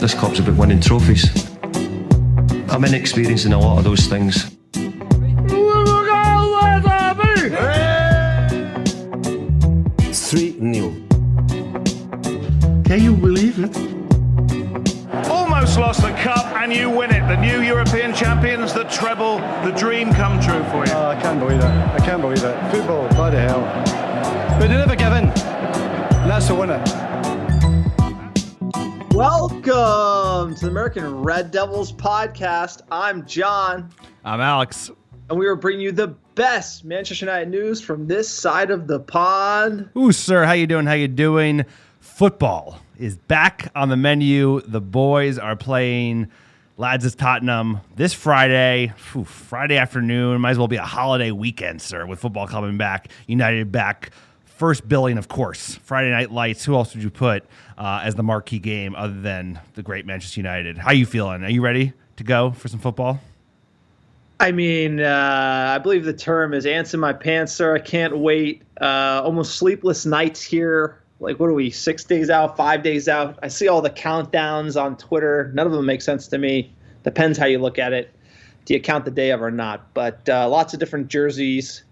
This club's about winning trophies. I'm inexperienced in a lot of those things. 3-0. Can you believe it? Almost lost the cup and you win it. The new European champions, the treble, the dream come true for you. Oh, I can't believe it. I can't believe it. Football, bloody hell. But they never give in. And that's the winner. Welcome to the American Red Devils podcast. I'm John. I'm Alex. And we are bringing you the best Manchester United news from this side of the pond. Ooh, sir, how you doing? How you doing? Football is back on the menu. The boys are playing Lads is Tottenham this Friday. Friday afternoon. Might as well be a holiday weekend, sir, with football coming back. United back. First billing, of course. Friday Night Lights. Who else would you put as the marquee game other than the great Manchester United? How you feeling? Are you ready to go for some football? I mean, I believe the term is ants in my pants, sir. I can't wait. Almost sleepless nights here. Like, what are we, 6 days out, 5 days out? I see all the countdowns on Twitter. None of them make sense to me. Depends how you look at it. Do you count the day of or not? But lots of different jerseys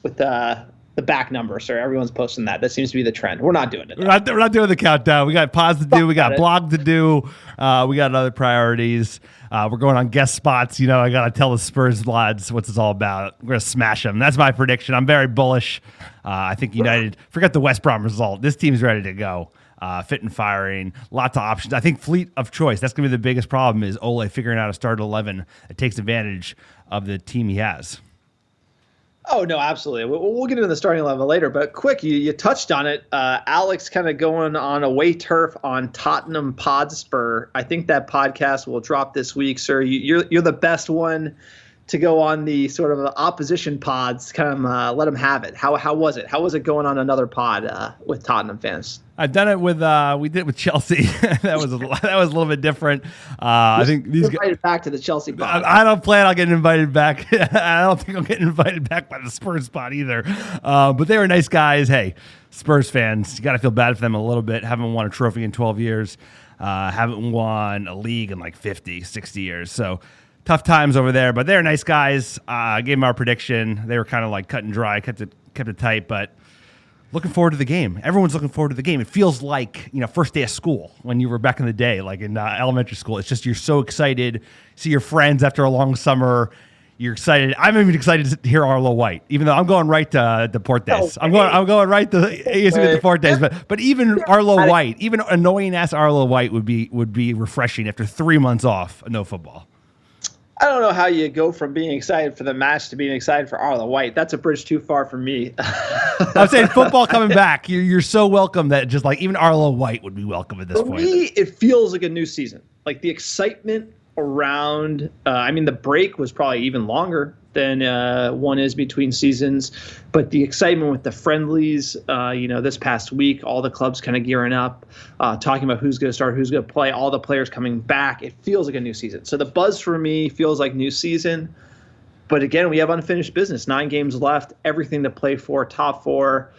with the back number, sir. Everyone's posting that. That seems to be the trend. We're not doing it. We're not doing the countdown. We got pods to do. We got blog to do. We got other priorities. We're going on guest spots. You know, I got to tell the Spurs lads what's this all about. We're going to smash them. That's my prediction. I'm very bullish. I think United, forget the West Brom result. This team's ready to go. Fit and firing. Lots of options. I think fleet of choice. That's going to be the biggest problem is Ole figuring out a start 11 that takes advantage of the team he has. Oh, no, absolutely. We'll get into the starting 11 later, but quick, you touched on it. Alex kind of going on away turf on Tottenham Hotspur. I think that podcast will drop this week, sir. You're the best one to go on the sort of opposition pods. Kind of let them have it. How was it? How was it going on another pod with Tottenham fans? I've done it with we did it with Chelsea. that was a little bit different. I think these invited back to the Chelsea pod. I don't plan on getting invited back. I don't think I'm getting invited back by the Spurs spot either. But they were nice guys. Hey, Spurs fans, you got to feel bad for them a little bit. Haven't won a trophy in 12 years. Haven't won a league in like 50, 60 years. So tough times over there. But they're nice guys. I gave them our prediction. They were kind of like cut and dry, kept it tight, but. Looking forward to the game. Everyone's looking forward to the game. It feels like, first day of school when you were back in the day, like in elementary school. It's just you're so excited. See your friends after a long summer. You're excited. I'm even excited to hear Arlo White, even though I'm going right to Deportes. I'm going right to Deportes. But even Arlo White, even annoying ass Arlo White would be refreshing after 3 months off no football. I don't know how you go from being excited for the match to being excited for Arlo White. That's a bridge too far for me. I'm saying football coming back. You're so welcome that just like even Arlo White would be welcome at this point. For me, it feels like a new season. Like the excitement around, the break was probably even longer than one is between seasons. But the excitement with the friendlies, this past week, all the clubs kind of gearing up, talking about who's going to start, who's going to play, all the players coming back. It feels like a new season. So the buzz for me feels like new season. But again, we have unfinished business. 9 games left, everything to play for, top 4.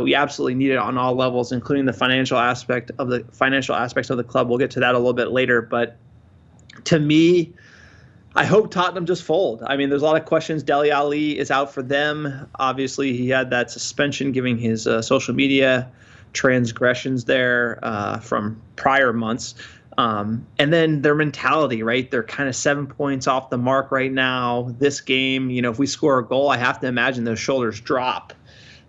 We absolutely need it on all levels, including the financial aspects of the club. We'll get to that a little bit later. But to me, I hope Tottenham just fold. I mean, there's a lot of questions. Dele Alli is out for them. Obviously, he had that suspension giving his social media transgressions there from prior months. And then their mentality, right? They're kind of 7 points off the mark right now. This game, if we score a goal, I have to imagine those shoulders drop.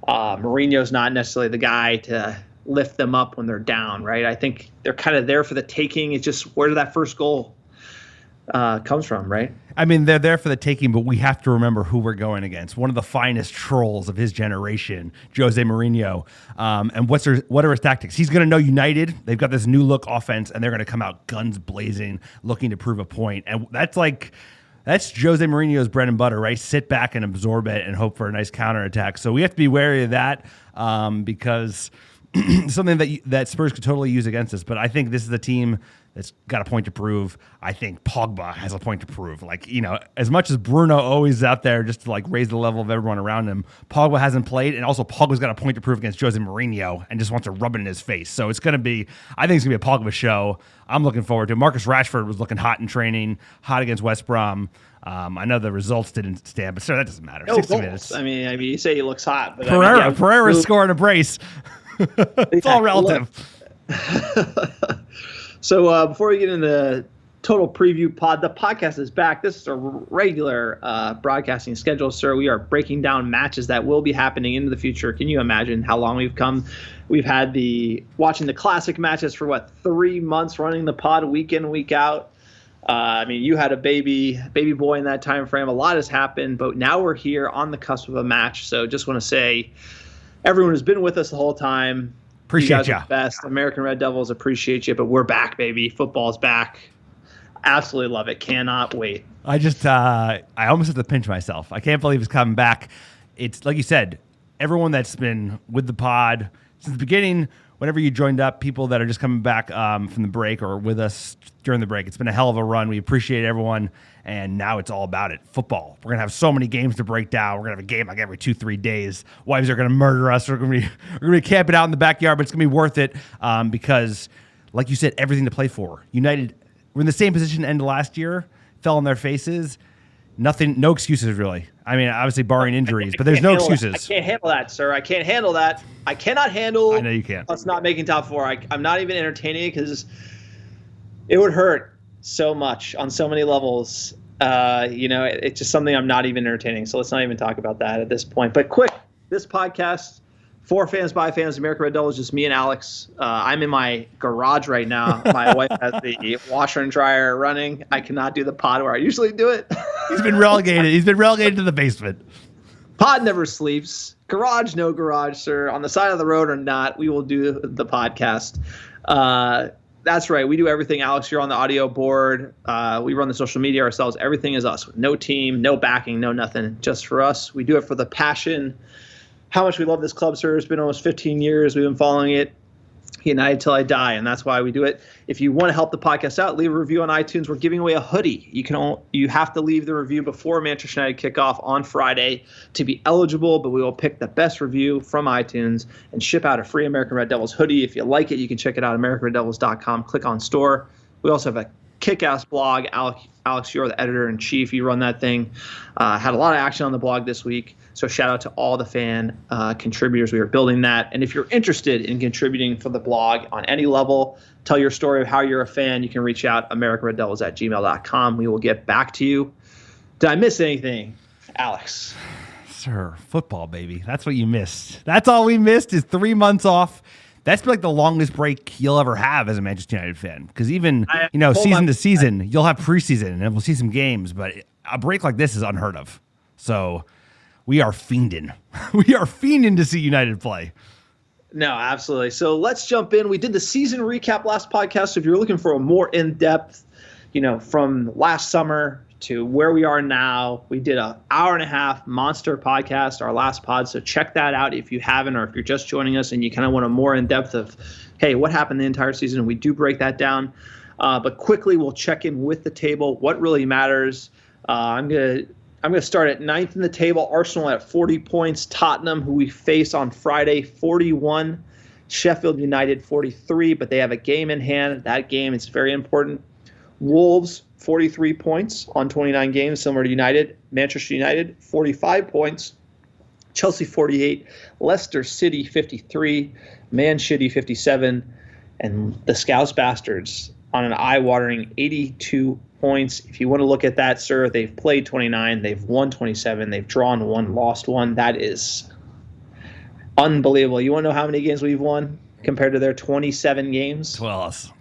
Mourinho's not necessarily the guy to lift them up when they're down, right? I think they're kind of there for the taking. It's just where did that first goal comes from, right? I mean, they're there for the taking, but we have to remember who we're going against. One of the finest trolls of his generation, Jose Mourinho. And what are his tactics? He's going to know United. They've got this new look offense, and they're going to come out guns blazing, looking to prove a point. And that's Jose Mourinho's bread and butter, right? Sit back and absorb it and hope for a nice counterattack. So we have to be wary of that because something that Spurs could totally use against us. But I think this is a team that's got a point to prove. I think Pogba has a point to prove. Like, as much as Bruno always out there just to like raise the level of everyone around him, Pogba hasn't played, and also Pogba's got a point to prove against Jose Mourinho and just wants to rub it in his face. So it's going to be, I think it's going to be a Pogba show. I'm looking forward to it. Marcus Rashford was looking hot in training, hot against West Brom. I know the results didn't stand, but sir, that doesn't matter. No 60 goals. minutes. I mean, you say he looks hot, but Pereira's scoring a brace. It's all relative. So before we get into the total preview pod, the podcast is back. This is a regular broadcasting schedule, sir. We are breaking down matches that will be happening into the future. Can you imagine how long we've come? We've had watching the classic matches for 3 months, running the pod week in, week out. I mean, you had a baby boy in that time frame. A lot has happened, but now we're here on the cusp of a match. So just want to say, everyone has been with us the whole time. Appreciate you. Guys are the best. American Red Devils appreciate you, but we're back, baby. Football's back. Absolutely love it. Cannot wait. I just, I almost have to pinch myself. I can't believe it's coming back. It's like you said, everyone that's been with the pod since the beginning, whenever you joined up, people that are just coming back from the break or with us during the break. It's been a hell of a run. We appreciate everyone. And now it's all about it. Football. We're going to have so many games to break down. We're going to have a game like every 2-3 days. Wives are going to murder us. We're going to be camping out in the backyard, but it's going to be worth it because, like you said, everything to play for. United, we're in the same position end of last year, fell on their faces. Nothing, no excuses really. I mean, obviously barring injuries, but there's no excuses. I can't handle that, sir. I can't handle that. I cannot handle. I know you can't. Us not making top four. I'm not even entertaining it because it would hurt so much on so many levels. It's just something I'm not even entertaining. So let's not even talk about that at this point. But quick, this podcast, for fans, by fans, American Red Devils, just me and Alex. I'm in my garage right now. My wife has the washer and dryer running. I cannot do the pod where I usually do it. He's been relegated. He's been relegated to the basement. Pod never sleeps. Garage, no garage, sir. On the side of the road or not, we will do the podcast. That's right. We do everything. Alex, you're on the audio board. We run the social media ourselves. Everything is us. No team, no backing, no nothing. Just for us. We do it for the passion. How much we love this club, sir. It's been almost 15 years. We've been following it. United till I die, and that's why we do it. If you want to help the podcast out, leave a review on iTunes. We're giving away a hoodie. You have to leave the review before Manchester United kickoff on Friday to be eligible, but we will pick the best review from iTunes and ship out a free American Red Devils hoodie. If you like it, you can check it out at americanreddevils.com. Click on store. We also have a kick-ass blog. Alex, you're the editor-in-chief. You run that thing. Had a lot of action on the blog this week. So shout out to all the fan contributors. We are building that. And if you're interested in contributing for the blog on any level, tell your story of how you're a fan, you can reach out, americanreddevils@gmail.com. We will get back to you. Did I miss anything, Alex? Sir, football, baby. That's what you missed. That's all we missed is 3 months off. That's been like the longest break you'll ever have as a Manchester United fan. Because even, season to season, you'll have preseason and we'll see some games. But a break like this is unheard of. So we are fiending. We are fiending to see United play. No, absolutely. So let's jump in. We did the season recap last podcast. So if you're looking for a more in-depth, from last summer to where we are now, we did an hour-and-a-half monster podcast, our last pod. So check that out if you haven't, or if you're just joining us and you kind of want a more in-depth of, hey, what happened the entire season? We do break that down. But quickly, we'll check in with the table. What really matters? I'm going to start at 9th in the table. Arsenal at 40 points. Tottenham, who we face on Friday, 41. Sheffield United, 43, but they have a game in hand. That game is very important. Wolves, 43 points on 29 games, similar to United. Manchester United, 45 points. Chelsea, 48. Leicester City, 53. Man City, 57. And the Scouse Bastards on an eye-watering 82 points. If you want to look at that, sir, they've played 29. They've won 27. They've drawn 1, lost 1. That is unbelievable. You want to know how many games we've won compared to their 27 games? Tell us.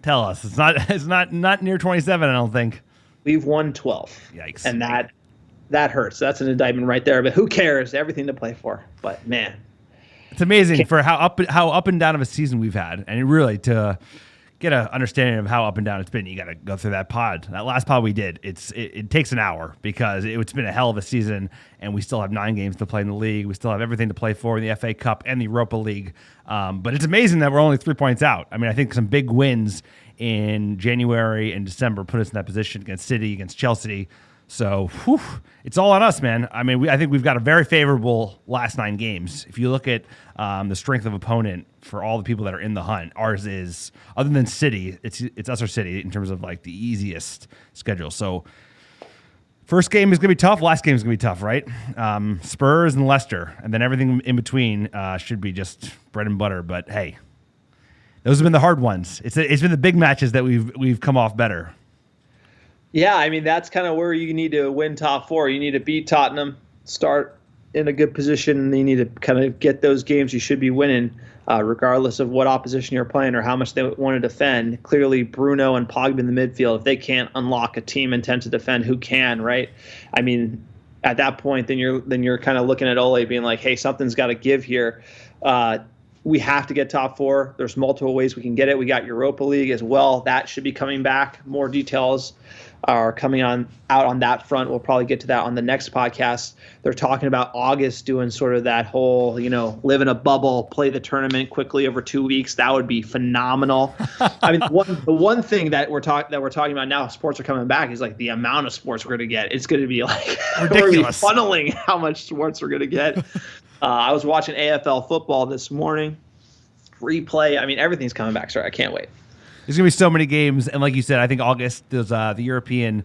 It's not near 27, I don't think. We've won 12. Yikes. And that hurts. That's an indictment right there. But who cares? Everything to play for. But man, it's amazing for how up and down of a season we've had, and it really to get an understanding of how up and down it's been, you got to go through that pod. That last pod we did, it takes an hour because it's been a hell of a season, and we still have 9 games to play in the league. We still have everything to play for in the FA Cup and the Europa League. But it's amazing that we're only 3 points out. I mean, I think some big wins in January and December put us in that position against City, against Chelsea. So it's all on us, man. I mean, I think we've got a very favorable last 9 games. If you look at the strength of opponent for all the people that are in the hunt, ours is, other than City, it's us or City in terms of like the easiest schedule. So first game is going to be tough. Last game is going to be tough, right? Spurs and Leicester, and then everything in between should be just bread and butter. But hey, those have been the hard ones. It's been the big matches that we've come off better. Yeah, I mean, that's kind of where you need to win top 4. You need to beat Tottenham, start in a good position, and you need to kind of get those games you should be winning, regardless of what opposition you're playing or how much they want to defend. Clearly, Bruno and Pogba in the midfield, if they can't unlock a team intent to defend, who can, right? I mean, at that point, then you're kind of looking at Ole being like, hey, something's got to give here. We have to get top 4. There's multiple ways we can get it. We got Europa League as well. That should be coming back. More details are coming out on that front. We'll probably get to that on the next podcast. They're talking about August doing sort of that whole, live in a bubble, play the tournament quickly over 2 weeks. That would be phenomenal. I mean, the one thing that we're talking about now, sports are coming back, is like the amount of sports we're going to get. It's going to be like ridiculous. We're funneling how much sports we're going to get. I was watching AFL football this morning. Replay. I mean, everything's coming back. Sorry, I can't wait. There's going to be so many games. And like you said, I think August, there's the European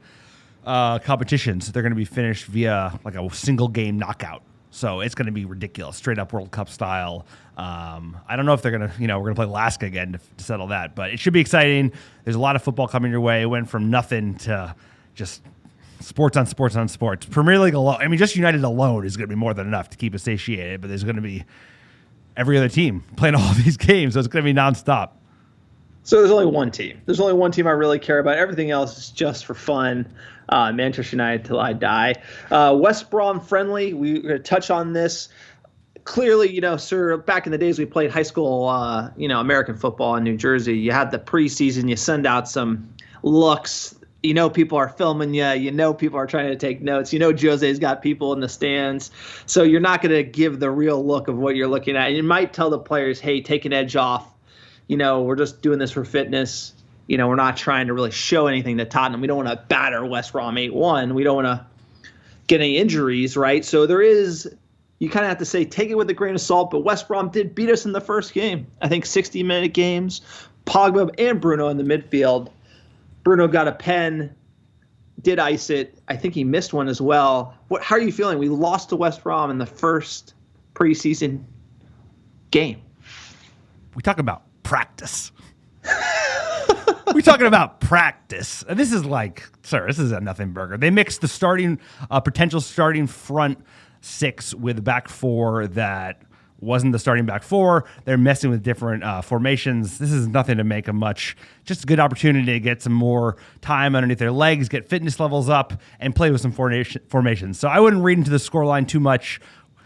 competitions. They're going to be finished via like a single game knockout. So it's going to be ridiculous, straight up World Cup style. I don't know if they're going to, we're going to play Alaska again to settle that. But it should be exciting. There's a lot of football coming your way. It went from nothing to just sports on sports on sports. Premier League alone, I mean, just United alone is going to be more than enough to keep us satiated. But there's going to be every other team playing all these games. So it's going to be nonstop. So there's only one team. There's only one team I really care about. Everything else is just for fun. Manchester United till I die. West Brom friendly. We're going to touch on this. Clearly, sir, back in the days we played high school, American football in New Jersey, you had the preseason, you send out some looks. People are filming you. People are trying to take notes. Jose's got people in the stands. So you're not going to give the real look of what you're looking at. You might tell the players, hey, take an edge off. We're just doing this for fitness. We're not trying to really show anything to Tottenham. We don't want to batter West Brom 8-1. We don't want to get any injuries, right? So you kind of have to say, take it with a grain of salt. But West Brom did beat us in the first game. I think 60-minute games. Pogba and Bruno in the midfield. Bruno got a pen, did ice it. I think he missed one as well. How are you feeling? We lost to West Brom in the first preseason game. We talk about practice. We're talking about practice. And this is like, sir, this is a nothing burger. They mixed the potential starting front 6 with the back 4 that wasn't the starting back 4. They're messing with different formations. This is nothing to make them just a good opportunity to get some more time underneath their legs, get fitness levels up, and play with some formations. So I wouldn't read into the scoreline too much.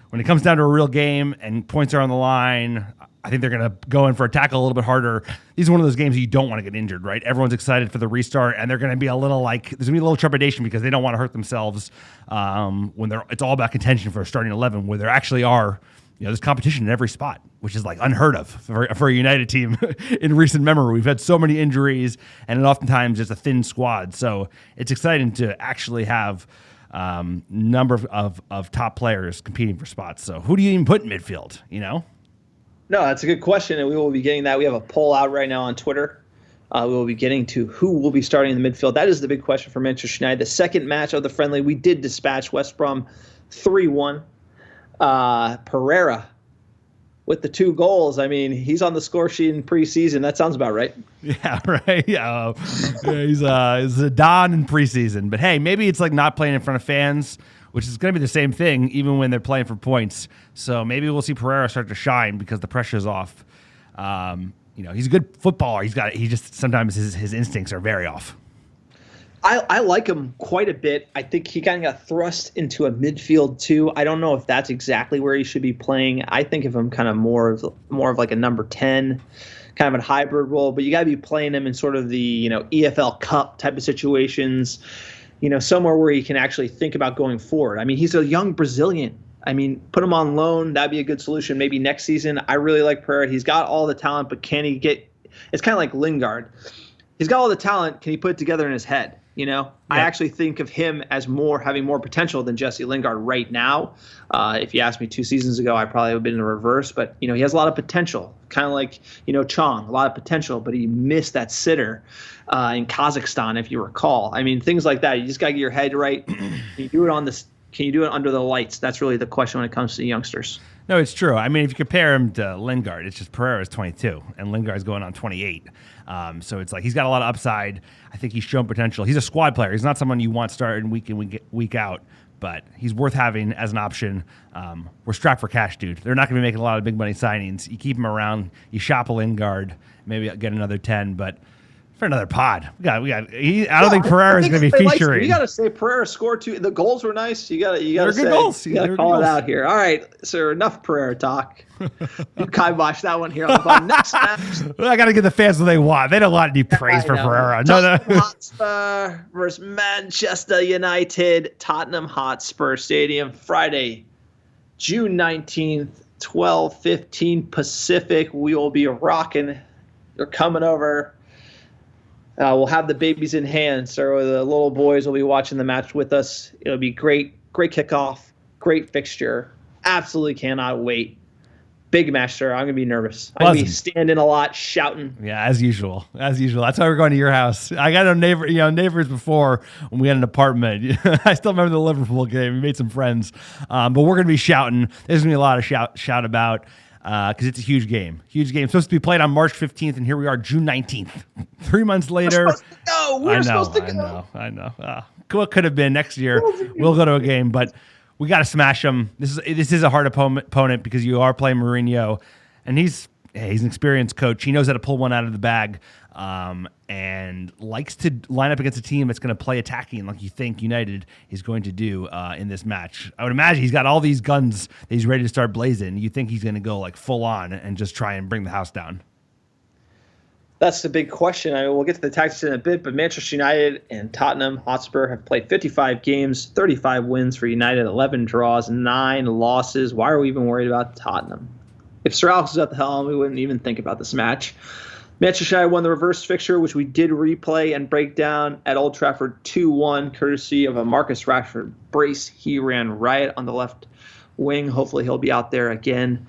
When it comes down to a real game and points are on the line, I think they're going to go in for a tackle a little bit harder. These are one of those games you don't want to get injured, right? Everyone's excited for the restart, and they're going to be there's going to be a little trepidation because they don't want to hurt themselves when it's all about contention for a starting 11, where there actually are, there's competition in every spot, which is like unheard of for a United team in recent memory. We've had so many injuries, and it oftentimes it's a thin squad. So it's exciting to actually have number of top players competing for spots. So who do you even put in midfield, No, that's a good question, and we will be getting that. We have a poll out right now on Twitter. We will be getting to who will be starting in the midfield. That is the big question for Manchester United. The second match of the friendly, we did dispatch West Brom 3-1. Pereira with the 2 goals. I mean, he's on the score sheet in preseason. That sounds about right. Yeah, right. Yeah, he's a Don in preseason. But hey, maybe it's like not playing in front of fans, which is going to be the same thing even when they're playing for points. So maybe we'll see Pereira start to shine because the pressure's off. He's a good footballer. Sometimes his instincts are very off. I like him quite a bit. I think he kind of got thrust into a midfield too. I don't know if that's exactly where he should be playing. I think of him kind of more of like a number 10 kind of a hybrid role, but you got to be playing him in sort of the, EFL Cup type of situations, somewhere where he can actually think about going forward. I mean, he's a young Brazilian. I mean, put him on loan. That'd be a good solution. Maybe next season. I really like Pereira. He's got all the talent, but can he get – it's kind of like Lingard. He's got all the talent. Can he put it together in his head? Yeah. I actually think of him as having more potential than Jesse Lingard right now. If you asked me 2 seasons ago, I probably would have been in the reverse. But, he has a lot of potential, kind of like, Chong, a lot of potential. But he missed that sitter in Kazakhstan, if you recall. I mean, things like that. You just got to get your head right. Can you do it under the lights? That's really the question when it comes to youngsters. No, it's true. I mean, if you compare him to Lingard, it's just Pereira's 22 and Lingard's going on 28. So it's like he's got a lot of upside. I think he's shown potential. He's a squad player. He's not someone you want starting week in, week out, but he's worth having as an option. We're strapped for cash, dude. They're not going to be making a lot of big money signings. You keep him around. You shop a Lingard, maybe get another 10, but for another pod, I don't think Pereira is going to be featuring. You got to say Pereira scored 2. The goals were nice. You got to say. Good goals. You got to call it out here. All right, sir. Enough Pereira talk. You kibosh that one here on the bottom. Next match. I got to give the fans what they want. They don't want any praise for Pereira. Tottenham Hotspur versus Manchester United. Tottenham Hotspur Stadium, Friday, June 19th, 12:15 Pacific. We will be rocking. You're coming over. We'll have the babies in hand, so the little boys will be watching the match with us. It'll be great kickoff, great fixture. Absolutely cannot wait. Big match, sir. I'm going to be nervous. I'm going to be standing a lot, shouting. Yeah, as usual. That's why we're going to your house. I got neighbors before when we had an apartment. I still remember the Liverpool game. We made some friends. But we're going to be shouting. There's going to be a lot of shout about. Because it's a huge game. Supposed to be played on March 15th, and here we are, June 19th. 3 months later. We're supposed to go. I know. What could have been next year? We'll go to a game, but we got to smash them. This is a hard opponent because you are playing Mourinho, and he's an experienced coach. He knows how to pull one out of the bag, and likes to line up against a team that's going to play attacking like you think United is going to do in this match. I would imagine he's got all these guns that he's ready to start blazing. You think he's going to go like full on and just try and bring the house down? That's the big question. I mean, we'll get to the tactics in a bit, but Manchester United and Tottenham Hotspur have played 55 games, 35 wins for United, 11 draws, 9 losses. Why are we even worried about Tottenham? If Sir Alex was at the helm, we wouldn't even think about this match. Manchester United won the reverse fixture, which we did replay and break down at Old Trafford 2-1, courtesy of a Marcus Rashford brace. He ran riot on the left wing. Hopefully he'll be out there again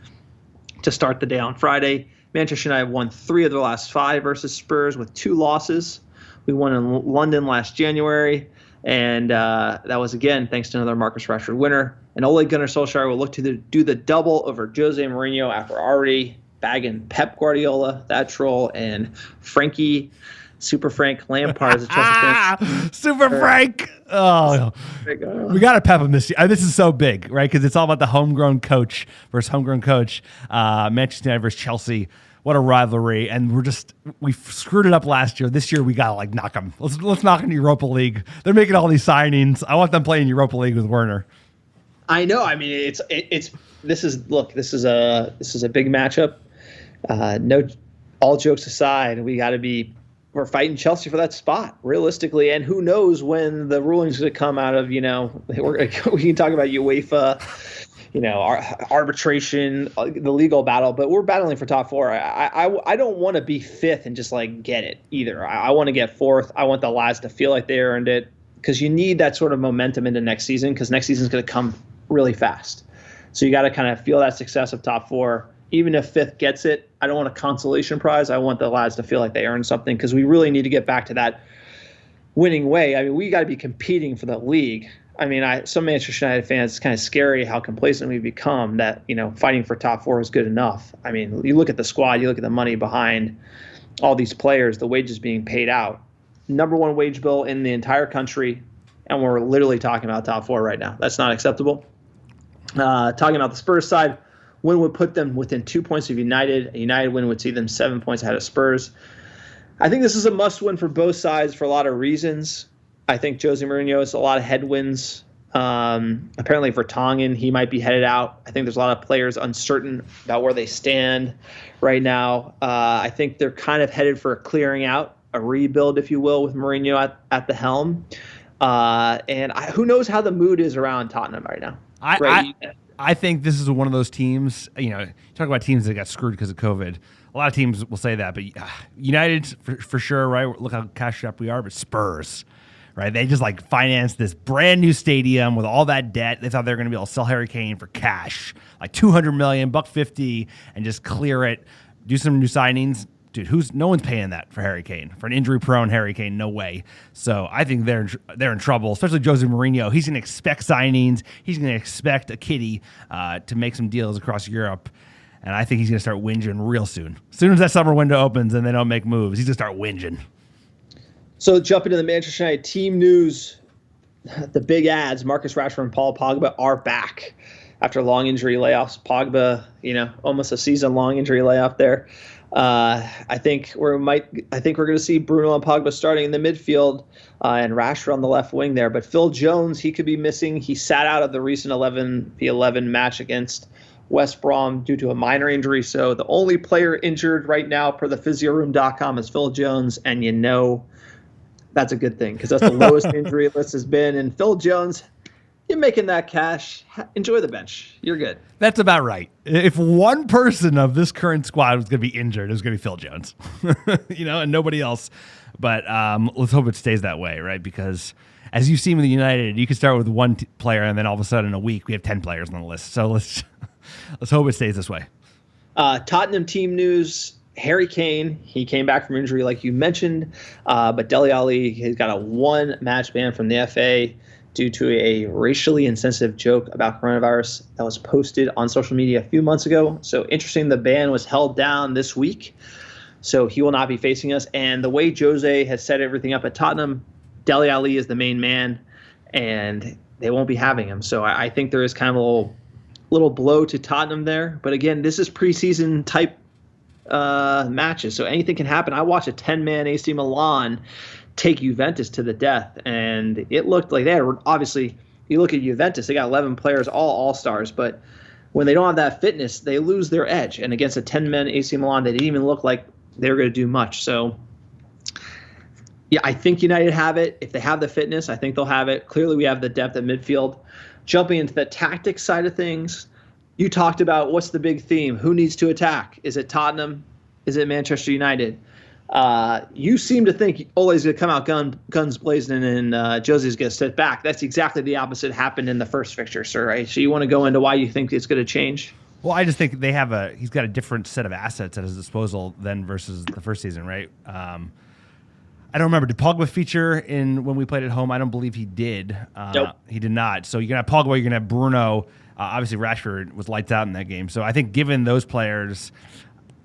to start the day on Friday. Manchester United won 3 of their last 5 versus Spurs with 2 losses. We won in London last January, and that was, again, thanks to another Marcus Rashford winner. And Ole Gunnar Solskjaer will look to do the double over Jose Mourinho after already bagging Pep Guardiola, that troll, and Super Frank Lampard as a Chelsea fan. Super Frank. Oh, we got to pep him this year. This is so big, right? Because it's all about the homegrown coach versus homegrown coach. Manchester United versus Chelsea. What a rivalry. And we screwed it up last year. This year we got to knock them. Let's knock them in Europa League. They're making all these signings. I want them playing Europa League with Werner. I know. I mean, this is a big matchup. No, all jokes aside, we're fighting Chelsea for that spot realistically, and who knows when the ruling's going to come out of, we can talk about UEFA, our arbitration, the legal battle, but we're battling for top 4. I don't want to be 5th and just get it either. I want to get 4th. I want the lads to feel like they earned it, because you need that sort of momentum into next season, because next season's going to come really fast. So you got to kind of feel that success of top 4. Even if 5th gets it, I don't want a consolation prize. I want the lads to feel like they earned something, because we really need to get back to that winning way. I mean, we got to be competing for the league. I mean, some Manchester United fans, it's kind of scary how complacent we've become that, fighting for top 4 is good enough. I mean, you look at the squad, you look at the money behind all these players, the wages being paid out. Number 1 wage bill in the entire country, and we're literally talking about top 4 right now. That's not acceptable. Talking about the Spurs side, win would put them within 2 points of United. A United win would see them 7 points ahead of Spurs. I think this is a must-win for both sides for a lot of reasons. I think Jose Mourinho has a lot of headwinds Apparently Vertonghen, he might be headed out. I think there's a lot of players uncertain about where they stand right now. I think they're kind of headed for a clearing out, a rebuild, if you will, with Mourinho at the helm. Who knows how the mood is around Tottenham right now? I think this is one of those teams, talk about teams that got screwed because of COVID. A lot of teams will say that, but United for sure, right? Look how cashed up we are, but Spurs, right? They just financed this brand new stadium with all that debt. They thought they were going to be able to sell Harry Kane for cash, like $200 million, $150, and just clear it, do some new signings. Dude, no one's paying that for Harry Kane, for an injury-prone Harry Kane, no way. So I think they're in trouble, especially Jose Mourinho. He's going to expect signings. He's going to expect a kitty to make some deals across Europe, and I think he's going to start whinging real soon. As soon as that summer window opens and they don't make moves, he's going to start whinging. So jumping to the Manchester United team news, the big ads, Marcus Rashford and Paul Pogba are back after long injury layoffs. Pogba, almost a season-long injury layoff there. I think we're going to see Bruno and Pogba starting in the midfield and Rashford on the left wing there. But Phil Jones, he could be missing. He sat out of the recent 11v11 match against West Brom due to a minor injury. So the only player injured right now per the physioroom.com is Phil Jones, and that's a good thing because that's the lowest injury list has been. And Phil Jones, you're making that cash. Enjoy the bench. You're good. That's about right. If one person of this current squad was going to be injured, it was going to be Phil Jones, and nobody else. But let's hope it stays that way, right? Because as you've seen with United, you can start with one player, and then all of a sudden in a week we have 10 players on the list. So let's hope it stays this way. Tottenham team news. Harry Kane, he came back from injury like you mentioned, but Dele Alli has got a 1-match ban from the FA due to a racially insensitive joke about coronavirus that was posted on social media a few months ago. So interesting, the ban was held down this week, so he will not be facing us. And the way Jose has set everything up at Tottenham, Dele Alli is the main man, and they won't be having him. So I think there is kind of a little blow to Tottenham there. But again, this is preseason type matches, so anything can happen. I watched a 10-man AC Milan take Juventus to the death, and it looked like they had, obviously, you look at Juventus, they got 11 players, all stars, but when they don't have that fitness, they lose their edge. And against a 10-man AC Milan, they didn't even look like they were going to do much. So yeah, I think United have it. If they have the fitness, I think they'll have it. Clearly, we have the depth at midfield. Jumping into the tactics side of things, you talked about what's the big theme. Who needs to attack? Is it Tottenham? Is it Manchester United? You seem to think Ole's going to come out guns blazing and Jose's going to sit back. That's exactly the opposite happened in the first fixture, sir. Right? So you want to go into why you think it's going to change? Well, I just think he's got a different set of assets at his disposal than versus the first season, right? I don't remember. Did Pogba feature when we played at home? I don't believe he did. Nope. He did not. So you're going to have Pogba, you're going to have Bruno. Obviously, Rashford was lights out in that game. So I think given those players,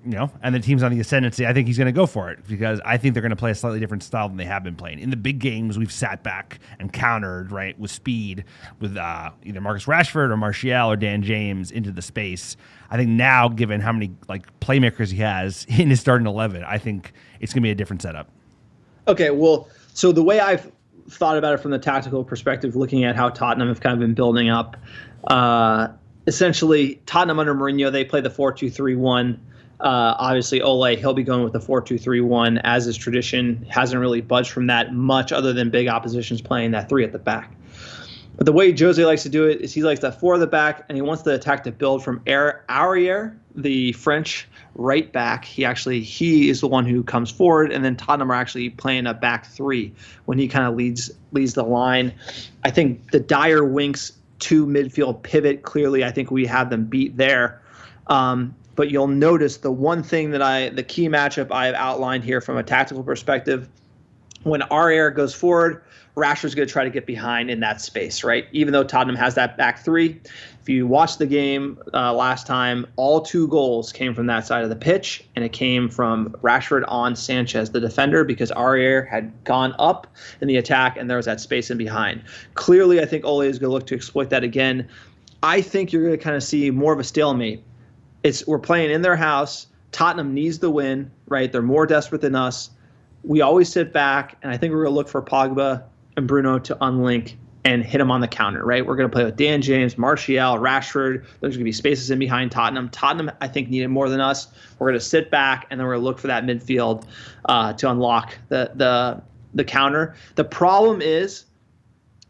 and the team's on the ascendancy, I think he's going to go for it because I think they're going to play a slightly different style than they have been playing. In the big games, we've sat back and countered, right, with speed with either Marcus Rashford or Martial or Dan James into the space. I think now, given how many playmakers he has in his starting 11, I think it's going to be a different setup. Okay, well, so the way I've thought about it from the tactical perspective, looking at how Tottenham have kind of been building up, essentially Tottenham under Mourinho, they play the 4-2-3-1. Obviously, Ole, he'll be going with the 4-2-3-1 as is tradition. Hasn't really budged from that much other than big oppositions playing that 3 at the back. But the way Jose likes to do it is he likes that 4 at the back, and he wants the attack to build from Aurier, the French right back. He is the one who comes forward, and then Tottenham are actually playing a back 3 when he kind of leads the line. I think the Dyer Winks 2 midfield pivot, clearly I think we have them beat there. But you'll notice the one thing the key matchup I have outlined here from a tactical perspective, when Aurier goes forward, Rashford's going to try to get behind in that space, right? Even though Tottenham has that back 3. If you watched the game last time, all 2 goals came from that side of the pitch, and it came from Rashford on Sanchez, the defender, because Aurier had gone up in the attack, and there was that space in behind. Clearly, I think Ole is going to look to exploit that again. I think you're going to kind of see more of a stalemate. We're playing in their house. Tottenham needs the win, right? They're more desperate than us. We always sit back, and I think we're going to look for Pogba and Bruno to unlink and hit them on the counter, right? We're going to play with Dan James, Martial, Rashford. There's going to be spaces in behind Tottenham. Tottenham, I think, needed more than us. We're going to sit back, and then we're going to look for that midfield to unlock the counter. The problem is,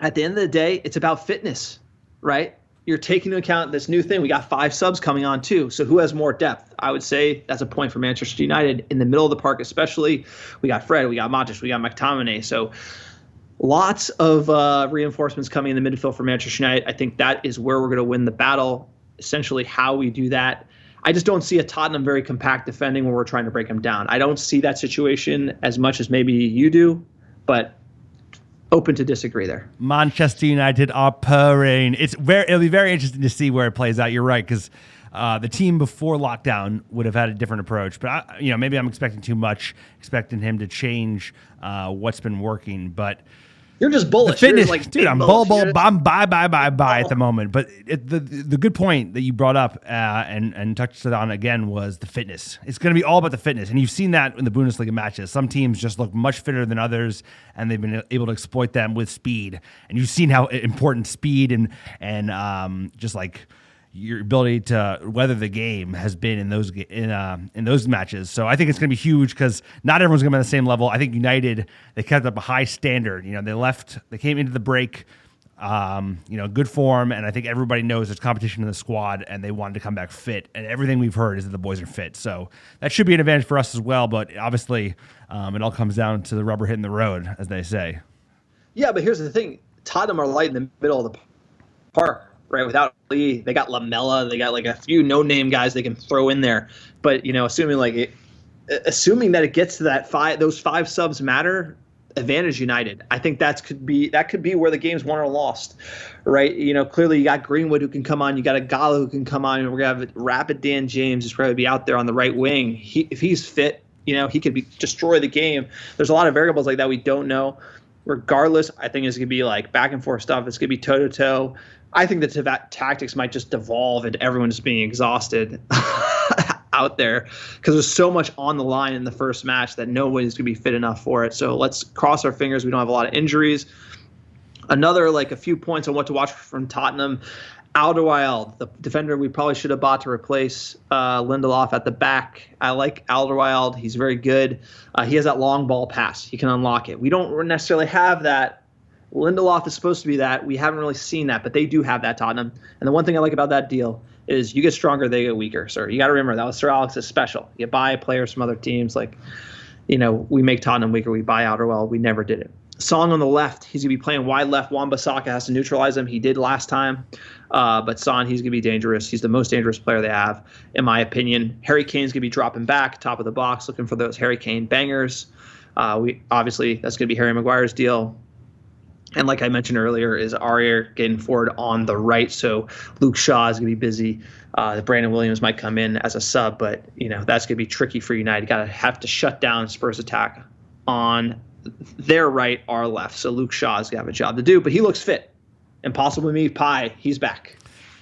at the end of the day, it's about fitness, right? You're taking into account this new thing. We got 5 subs coming on too. So who has more depth? I would say that's a point for Manchester United in the middle of the park, especially. We got Fred, we got Matic, we got McTominay. So lots of reinforcements coming in the midfield for Manchester United. I think that is where we're going to win the battle. Essentially, how we do that. I just don't see a Tottenham very compact defending when we're trying to break them down. I don't see that situation as much as maybe you do, but open to disagree there. Manchester United are purring. It'll be very interesting to see where it plays out. You're right, because the team before lockdown would have had a different approach. But maybe I'm expecting too much, expecting him to change what's been working. But you're just bullish. Fitness, you're like, dude, I'm I'm buy at the moment. But the good point that you brought up and touched it on again was the fitness. It's going to be all about the fitness, and you've seen that in the Bundesliga matches. Some teams just look much fitter than others, and they've been able to exploit them with speed. And you've seen how important speed and just like your ability to weather the game has been in those matches. So I think it's going to be huge because not everyone's going to be on the same level. I think United, they kept up a high standard. They came into the break, good form, and I think everybody knows there's competition in the squad, and they wanted to come back fit. And everything we've heard is that the boys are fit. So that should be an advantage for us as well. But obviously, it all comes down to the rubber hitting the road, as they say. Yeah, but here's the thing: Tottenham are light in the middle of the park. Right, without Lee, they got Lamella, they got like a few no-name guys they can throw in there. But assuming that it gets to those 5 subs matter, advantage United. I think that could be where the game's won or lost, right? Clearly you got Greenwood who can come on, you got a Gala who can come on, and we're gonna have rapid Dan James who's probably be out there on the right wing. If he's fit, he could destroy the game. There's a lot of variables like that we don't know. Regardless, I think it's gonna be like back and forth stuff. It's gonna be toe to toe. I think the tactics might just devolve into everyone just being exhausted out there because there's so much on the line in the first match that nobody's going to be fit enough for it. So let's cross our fingers we don't have a lot of injuries. Another, a few points on what to watch from Tottenham. Alderweireld, the defender we probably should have bought to replace Lindelof at the back. I like Alderweireld. He's very good. He has that long ball pass. He can unlock it. We don't necessarily have that. Lindelof is supposed to be that. We haven't really seen that, but they do have that, Tottenham. And the one thing I like about that deal is you get stronger, they get weaker, sir. You got to remember, that was Sir Alex's special. You buy players from other teams. We make Tottenham weaker. We buy Alderweireld. We never did it. Son on the left, he's going to be playing wide left. Wan-Bissaka has to neutralize him. He did last time. But Son, he's going to be dangerous. He's the most dangerous player they have, in my opinion. Harry Kane's going to be dropping back, top of the box, looking for those Harry Kane bangers. Obviously, that's going to be Harry Maguire's deal. And like I mentioned earlier, is Aurier getting forward on the right. So Luke Shaw is going to be busy. Brandon Williams might come in as a sub, but that's going to be tricky for United. Got to have to shut down Spurs attack on their right, our left. So Luke Shaw is going to have a job to do, but he looks fit. And possibly me, Pie, he's back.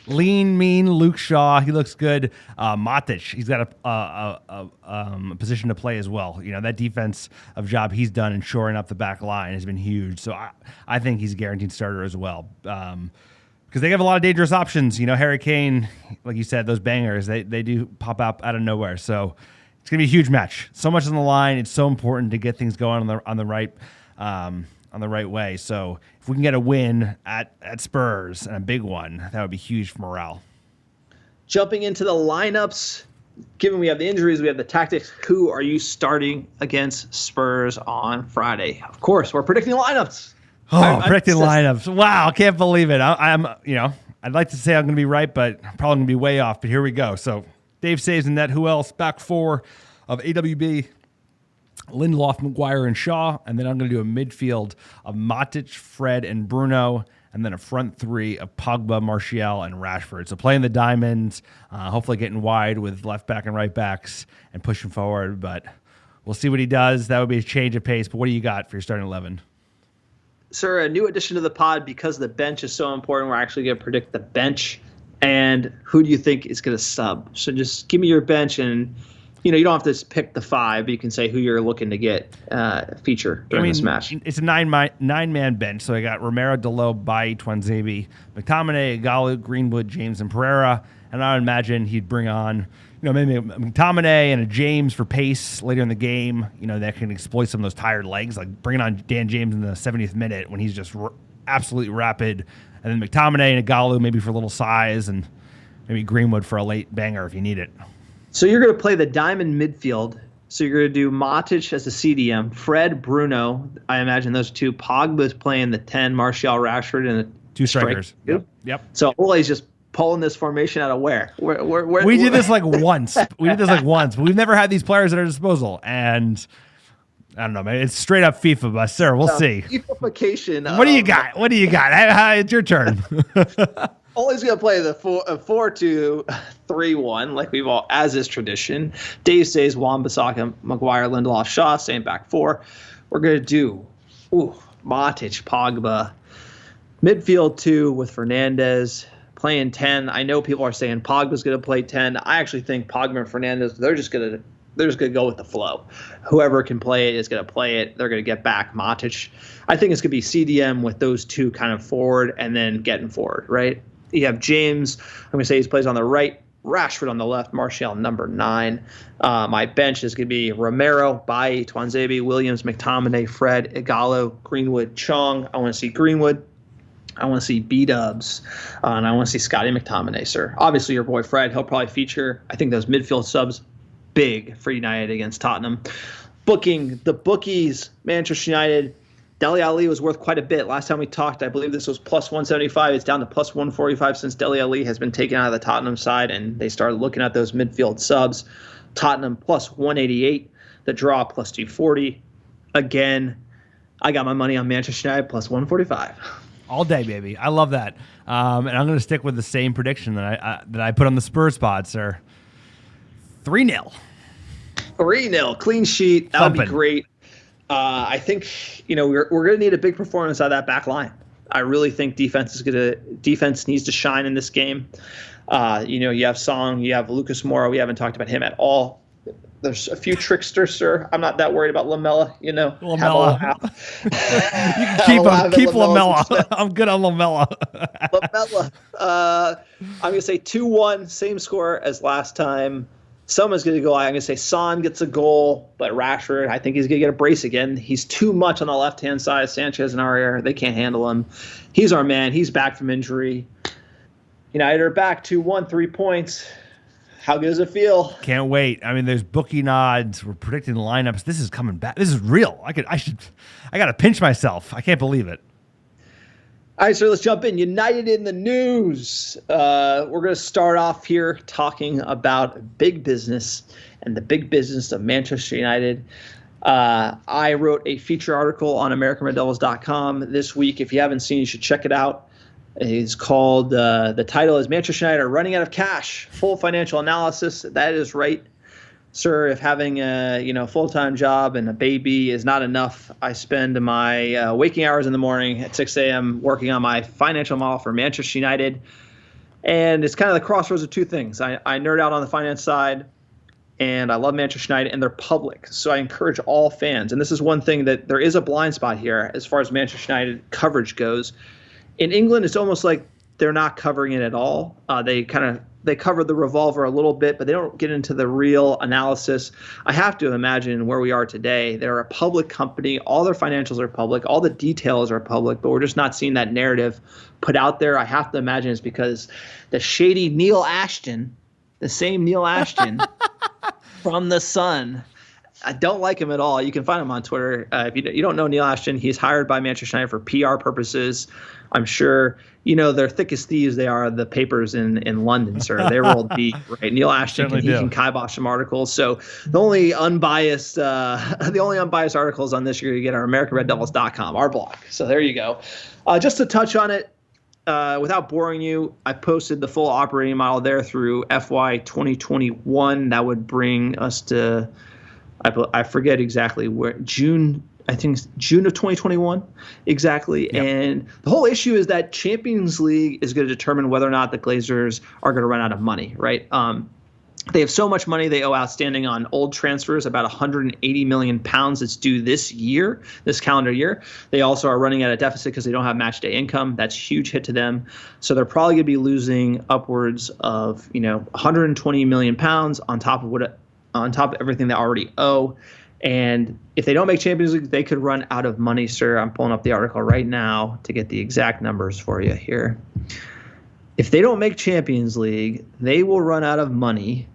Lean, mean Luke Shaw. He looks good. Matic, he's got a position to play as well. That defensive job he's done in shoring up the back line has been huge. So I think he's a guaranteed starter as well. Because they have a lot of dangerous options. Harry Kane, like you said, those bangers, they do pop up out of nowhere. So it's going to be a huge match. So much on the line. It's so important to get things going on the right way. So if we can get a win at Spurs, and a big one, that would be huge for morale. Jumping into the lineups, given we have the injuries, we have the tactics, who are you starting against Spurs on Friday? Of course, we're predicting lineups. Predicting lineups. Wow, I can't believe it. I'd like to say I'm going to be right, but I'm probably going to be way off. But here we go. So Dave saves in net. Who else? Back 4 of AWB. Lindelof, Maguire, and Shaw, and then I'm going to do a midfield of Matic, Fred, and Bruno, and then a front 3 of Pogba, Martial, and Rashford. So playing the diamonds, hopefully getting wide with left back and right backs and pushing forward, but we'll see what he does. That would be a change of pace, but what do you got for your starting 11? Sir, a new addition to the pod, because the bench is so important, we're actually going to predict the bench, and who do you think is going to sub? So just give me your bench, and you don't have to just pick the 5, but you can say who you're looking to get feature during this match. It's a nine-man bench, so I got Romero, Delo, Bai, Tuanzebe, McTominay, Igalu, Greenwood, James, and Pereira. And I would imagine he'd bring on, maybe a McTominay and a James for pace later in the game, that can exploit some of those tired legs, like bringing on Dan James in the 70th minute when he's just absolutely rapid. And then McTominay and Igalu maybe for a little size, and maybe Greenwood for a late banger if you need it. So you're going to play the diamond midfield. So you're going to do Matic as a CDM, Fred, Bruno. I imagine those two. Pogba's playing the 10, Martial, Rashford, and the 2 strikers. Yep. So Ole's just pulling this formation out of where? We did this like once. But we've never had these players at our disposal. And I don't know, man. It's straight up FIFA, but sir, we'll see. FIFA-fication. What do you got? It's your turn. Ole's going to play the 4-2-3-1, like we've all, as is tradition. Dave stays, Wan-Bissaka, Maguire, Lindelof, Shaw, same back 4. We're going to do Matic, Pogba, midfield 2 with Fernandes, playing 10. I know people are saying Pogba's going to play 10. I actually think Pogba and Fernandes, they're just going to go with the flow. Whoever can play it is going to play it. They're going to get back Matic. I think it's going to be CDM with those two kind of forward and then getting forward, right? You have James. I'm going to say he plays on the right, Rashford on the left, Martial number 9. My bench is going to be Romero, Bailly, Tuanzebe, Williams, McTominay, Fred, Igalo, Greenwood, Chong. I want to see Greenwood. I want to see B-dubs, and I want to see Scotty McTominay, sir. Obviously, your boy Fred, he'll probably feature. I think those midfield subs, big for United against Tottenham. Booking, the bookies, Manchester United, Dele Alli was worth quite a bit. Last time we talked, I believe this was plus 175. It's down to plus 145 since Dele Alli has been taken out of the Tottenham side, and they started looking at those midfield subs. Tottenham plus 188, the draw plus 240. Again, I got my money on Manchester United plus 145. All day, baby. I love that. And I'm going to stick with the same prediction that I put on the Spurs pod, sir. 3-0. 3-0. Clean sheet. That would be great. I think, we're going to need a big performance out of that back line. I really think defense needs to shine in this game. You have Song, you have Lucas Moura. We haven't talked about him at all. There's a few tricksters, sir. I'm not that worried about Lamella. Lamella. You can keep Lamella. I'm good on Lamella. Lamella. I'm going to say 2-1, same score as last time. Someone's going to go. I'm going to say Son gets a goal, but Rashford, I think he's going to get a brace again. He's too much on the left-hand side. Sanchez and Aurier, they can't handle him. He's our man. He's back from injury. United are back 2-1, 3 points. How good does it feel? Can't wait. I mean, there's bookie nods. We're predicting the lineups. This is coming back. This is real. I got to pinch myself. I can't believe it. All right, so let's jump in. United in the news. We're going to start off here talking about big business and the big business of Manchester United. I wrote a feature article on americanreddevils.com this week. If you haven't seen, you should check it out. It's called, the title is Manchester United are running out of cash. Full financial analysis. That is right, sir. If having a full-time job and a baby is not enough, I spend my waking hours in the morning at 6 a.m. working on my financial model for Manchester United. And it's kind of the crossroads of two things. I nerd out on the finance side, and I love Manchester United, and they're public. So I encourage all fans. And this is one thing that there is a blind spot here as far as Manchester United coverage goes. In England, it's almost like they're not covering it at all. They cover the revolver a little bit, but they don't get into the real analysis. I have to imagine where we are today. They're a public company. All their financials are public. All the details are public, but we're just not seeing that narrative put out there. I have to imagine it's because the shady Neil Ashton, the same Neil Ashton from The Sun, I don't like him at all. You can find him on Twitter. If you don't know Neil Ashton, he's hired by Manchester United for PR purposes. I'm sure, they're thick as thieves. They are the papers in London, sir. They roll deep, right? Neil Ashton, he can kibosh some articles. So the only unbiased articles on this you're going to get are americanreddevils.com, our blog. So there you go. Just to touch on it, without boring you, I posted the full operating model there through FY 2021. That would bring us to, I forget exactly where, June of 2021, exactly. Yep. And the whole issue is that Champions League is going to determine whether or not the Glazers are going to run out of money, right? They have so much money they owe outstanding on old transfers, about 180 million pounds that's due this calendar year. They also are running at a deficit because they don't have match day income. That's a huge hit to them. So they're probably going to be losing upwards of 120 million pounds on top of everything they already owe. And if they don't make Champions League, they could run out of money, sir. I'm pulling up the article right now to get the exact numbers for you here. If they don't make Champions League, they will run out of money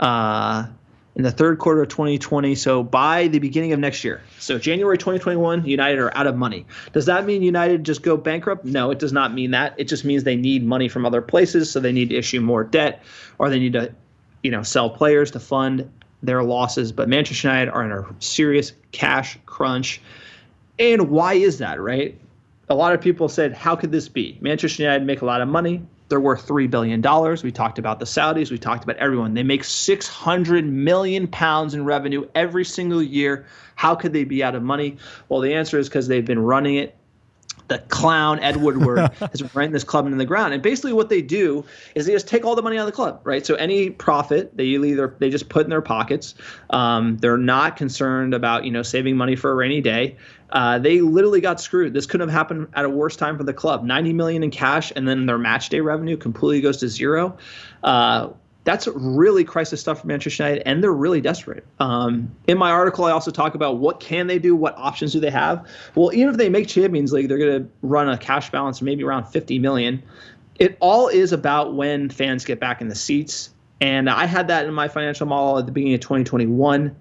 in the third quarter of 2020, so by the beginning of next year. So January 2021, United are out of money. Does that mean United just go bankrupt? No, it does not mean that. It just means they need money from other places, so they need to issue more debt, or they need to, sell players to fund their losses. But Manchester United are in a serious cash crunch. And why is that, right? A lot of people said, how could this be? Manchester United make a lot of money. They're worth $3 billion. We talked about the Saudis. We talked about everyone. They make 600 million pounds in revenue every single year. How could they be out of money? Well, the answer is because they've been running it. The clown, Ed Woodward, has been running this club into the ground. And basically what they do is they just take all the money out of the club, right? So any profit, they just put in their pockets. They're not concerned about, saving money for a rainy day. They literally got screwed. This couldn't have happened at a worse time for the club. 90 million in cash, and then their match day revenue completely goes to zero. That's really crisis stuff for Manchester United, and they're really desperate. In my article, I also talk about what can they do, what options do they have. Well, even if they make Champions League, they're going to run a cash balance of maybe around 50 million. It all is about when fans get back in the seats, and I had that in my financial model at the beginning of 2021.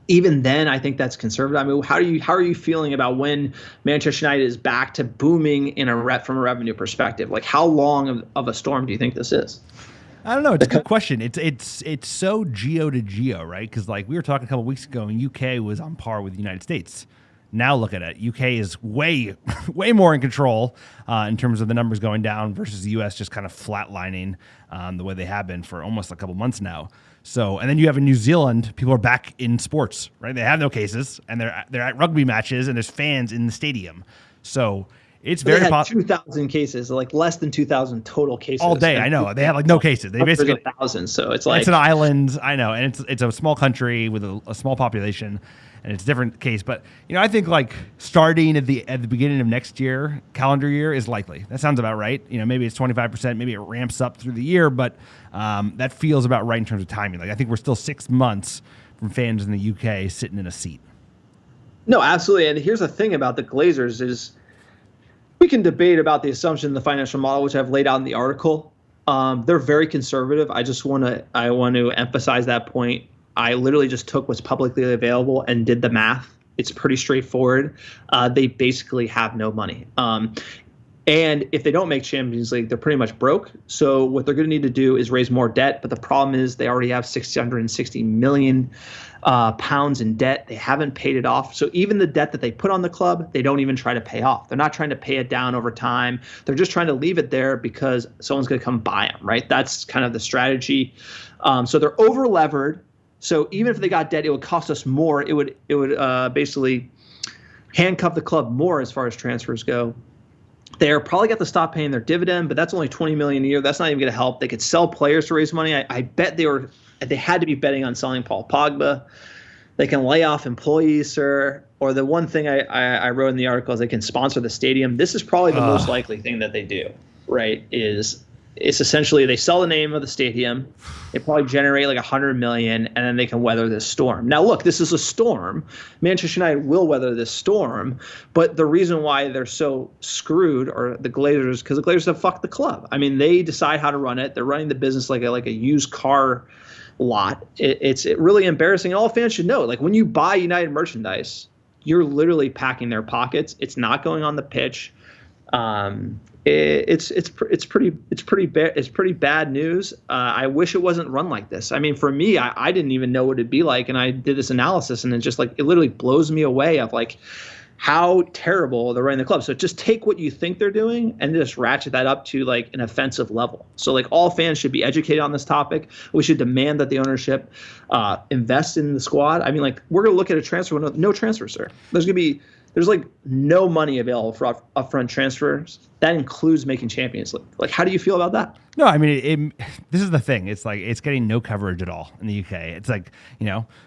Even then, I think that's conservative. I mean, how are you feeling about when Manchester United is back to booming from a revenue perspective? Like, how long of a storm do you think this is? I don't know. It's a good question. It's so geo to geo, right? Because like we were talking a couple of weeks ago, and UK was on par with the United States. Now look at it. UK is way more in control in terms of the numbers going down versus the US just kind of flatlining the way they have been for almost a couple months now. So, and then you have in New Zealand, people are back in sports, right? They have no cases, and they're at rugby matches, and there's fans in the stadium. So it's very possible. 2,000 cases, like less than 2,000 total cases all day. I know they have like no cases. They basically 1,000. So it's like it's an island. I know, and it's a small country with a small population, and it's a different case. But I think like starting at the beginning of next year, calendar year, is likely. That sounds about right. Maybe it's 25%. Maybe it ramps up through the year, but that feels about right in terms of timing. Like I think we're still 6 months from fans in the UK sitting in a seat. No, absolutely. And here's the thing about the Glazers is, we can debate about the assumption in the financial model, which I've laid out in the article. They're very conservative. I want to emphasize that point. I literally just took what's publicly available and did the math. It's pretty straightforward. They basically have no money. And if they don't make Champions League, they're pretty much broke. So what they're going to need to do is raise more debt. But the problem is they already have 660 million pounds in debt. They haven't paid it off. So even the debt that they put on the club, they don't even try to pay off. They're not trying to pay it down over time. They're just trying to leave it there because someone's going to come buy them, right? That's kind of the strategy. So they're over levered. So even if they got debt, it would cost us more. It would basically handcuff the club more as far as transfers go. They're probably got to stop paying their dividend, but that's only $20 million a year. That's not even going to help. They could sell players to raise money. I bet they had to be betting on selling Paul Pogba. They can lay off employees, sir. Or the one thing I wrote in the article is they can sponsor the stadium. This is probably the most likely thing that they do, right? It's essentially they sell the name of the stadium. They probably generate like $100 million, and then they can weather this storm. Now, look, this is a storm. Manchester United will weather this storm, but the reason why they're so screwed are the Glazers, because the Glazers have fucked the club. I mean, they decide how to run it. They're running the business like a used car lot. It's really embarrassing. And all fans should know, like when you buy United merchandise, you're literally packing their pockets. It's not going on the pitch. It's pretty bad news. I wish it wasn't run like this. I mean, for me, I didn't even know what it'd be like, and I did this analysis, and it literally blows me away of like how terrible they're running the club. So just take what you think they're doing and just ratchet that up to like an offensive level. So like all fans should be educated on this topic. We should demand that the ownership invest in the squad. I mean, like we're gonna look at a transfer window, no transfer, sir. There's gonna be there's like no money available for upfront transfers. That includes making Champions League. Like, how do you feel about that? No, I mean, this is the thing. It's like it's getting no coverage at all in the UK. It's like,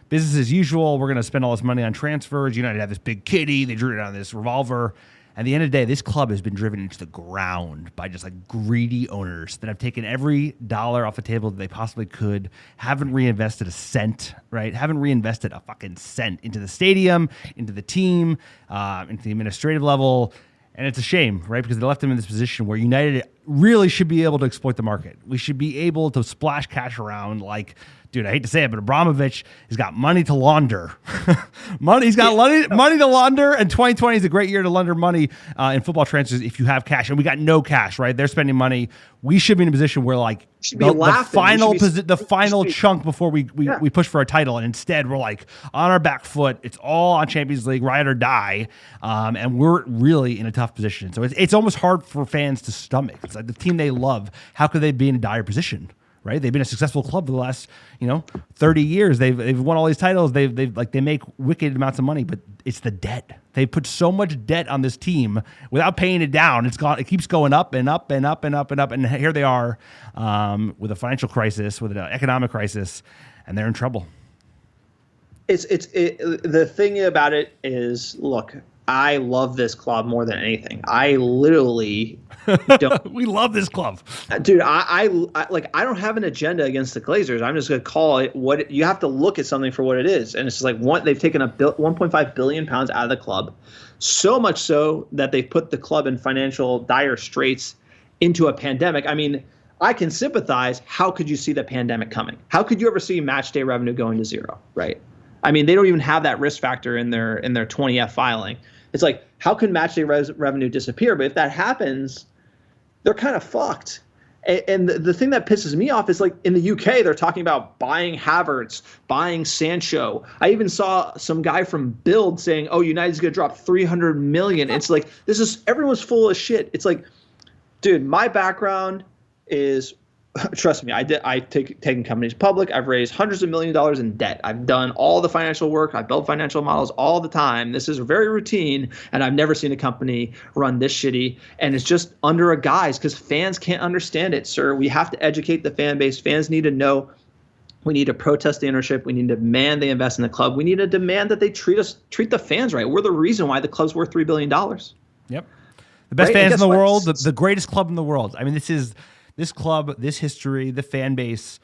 business as usual. We're going to spend all this money on transfers. United have this big kitty. They drew it on this revolver. At the end of the day, this club has been driven into the ground by just like greedy owners that have taken every dollar off the table that they possibly could, haven't reinvested a cent, right? Haven't reinvested a fucking cent into the stadium, into the team, into the administrative level. And it's a shame, right? Because they left them in this position where United really should be able to exploit the market. We should be able to splash cash around like, dude, I hate to say it, but Abramovich has got money to launder. He's got money to launder, and 2020 is a great year to launder money in football transfers if you have cash. And we got no cash, right? They're spending money. We should be in a position where like the final chunk before we push for a title, and instead we're like on our back foot. It's all on Champions League, ride or die, and we're really in a tough position. So it's almost hard for fans to stomach. It's like the team they love. How could they be in a dire position? Right, they've been a successful club for the last 30 years. They've won all these titles. They make wicked amounts of money, but it's the debt. They put so much debt on this team without paying it down. It keeps going up and up and up and up and up. And here they are with a financial crisis, with an economic crisis, and they're in trouble. The thing about it is, look, I love this club more than anything. I literally don't. We love this club, dude. I don't have an agenda against the Glazers. I'm just gonna call it what you have to look at something for what it is, and it's just like they've taken 1.5 billion pounds out of the club, so much so that they've put the club in financial dire straits into a pandemic. I mean, I can sympathize. How could you see the pandemic coming? How could you ever see match day revenue going to zero? Right. I mean, they don't even have that risk factor in their 20F filing. It's like, how can match day revenue disappear? But if that happens, they're kind of fucked. And the thing that pisses me off is like in the UK, they're talking about buying Havertz, buying Sancho. I even saw some guy from Build saying, "Oh, United's going to drop 300 million." It's like, everyone's full of shit. It's like, dude, my background is, trust me, I've taken companies public. I've raised hundreds of millions of dollars in debt. I've done all the financial work. I built financial models all the time. This is very routine, and I've never seen a company run this shitty. And it's just under a guise because fans can't understand it, sir. We have to educate the fan base. Fans need to know. We need to protest the ownership. We need to demand they invest in the club. We need to demand that they treat the fans right. We're the reason why the club's worth $3 billion. Yep. The best fans in the world, the greatest club in the world. I mean, this club, this history, the fan base,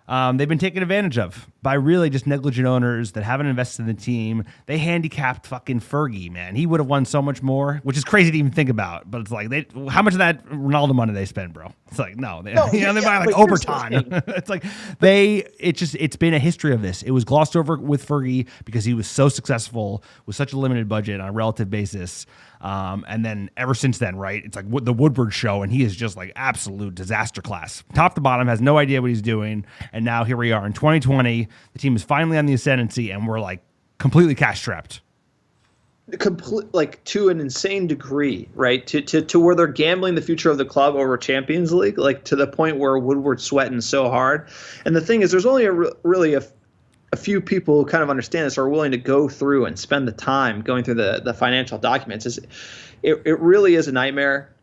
they've been taken advantage of by really just negligent owners that haven't invested in the team. They handicapped fucking Fergie, man. He would have won so much more, which is crazy to even think about. But it's like, how much of that Ronaldo money they spend, bro? It's like, no. They buy like Oberton. It's like, it's been a history of this. It was glossed over with Fergie because he was so successful with such a limited budget on a relative basis. And then ever since then, right, it's like the Woodward show, and he is just like absolute disaster class. Top to bottom, has no idea what he's doing. And now here we are in 2020. The team is finally on the ascendancy, and we're like completely cash strapped. Like to an insane degree, right? To where they're gambling the future of the club over Champions League, like to the point where Woodward's sweating so hard. And the thing is, there's only really a few people who kind of understand this, are willing to go through and spend the time going through the financial documents. It really is a nightmare.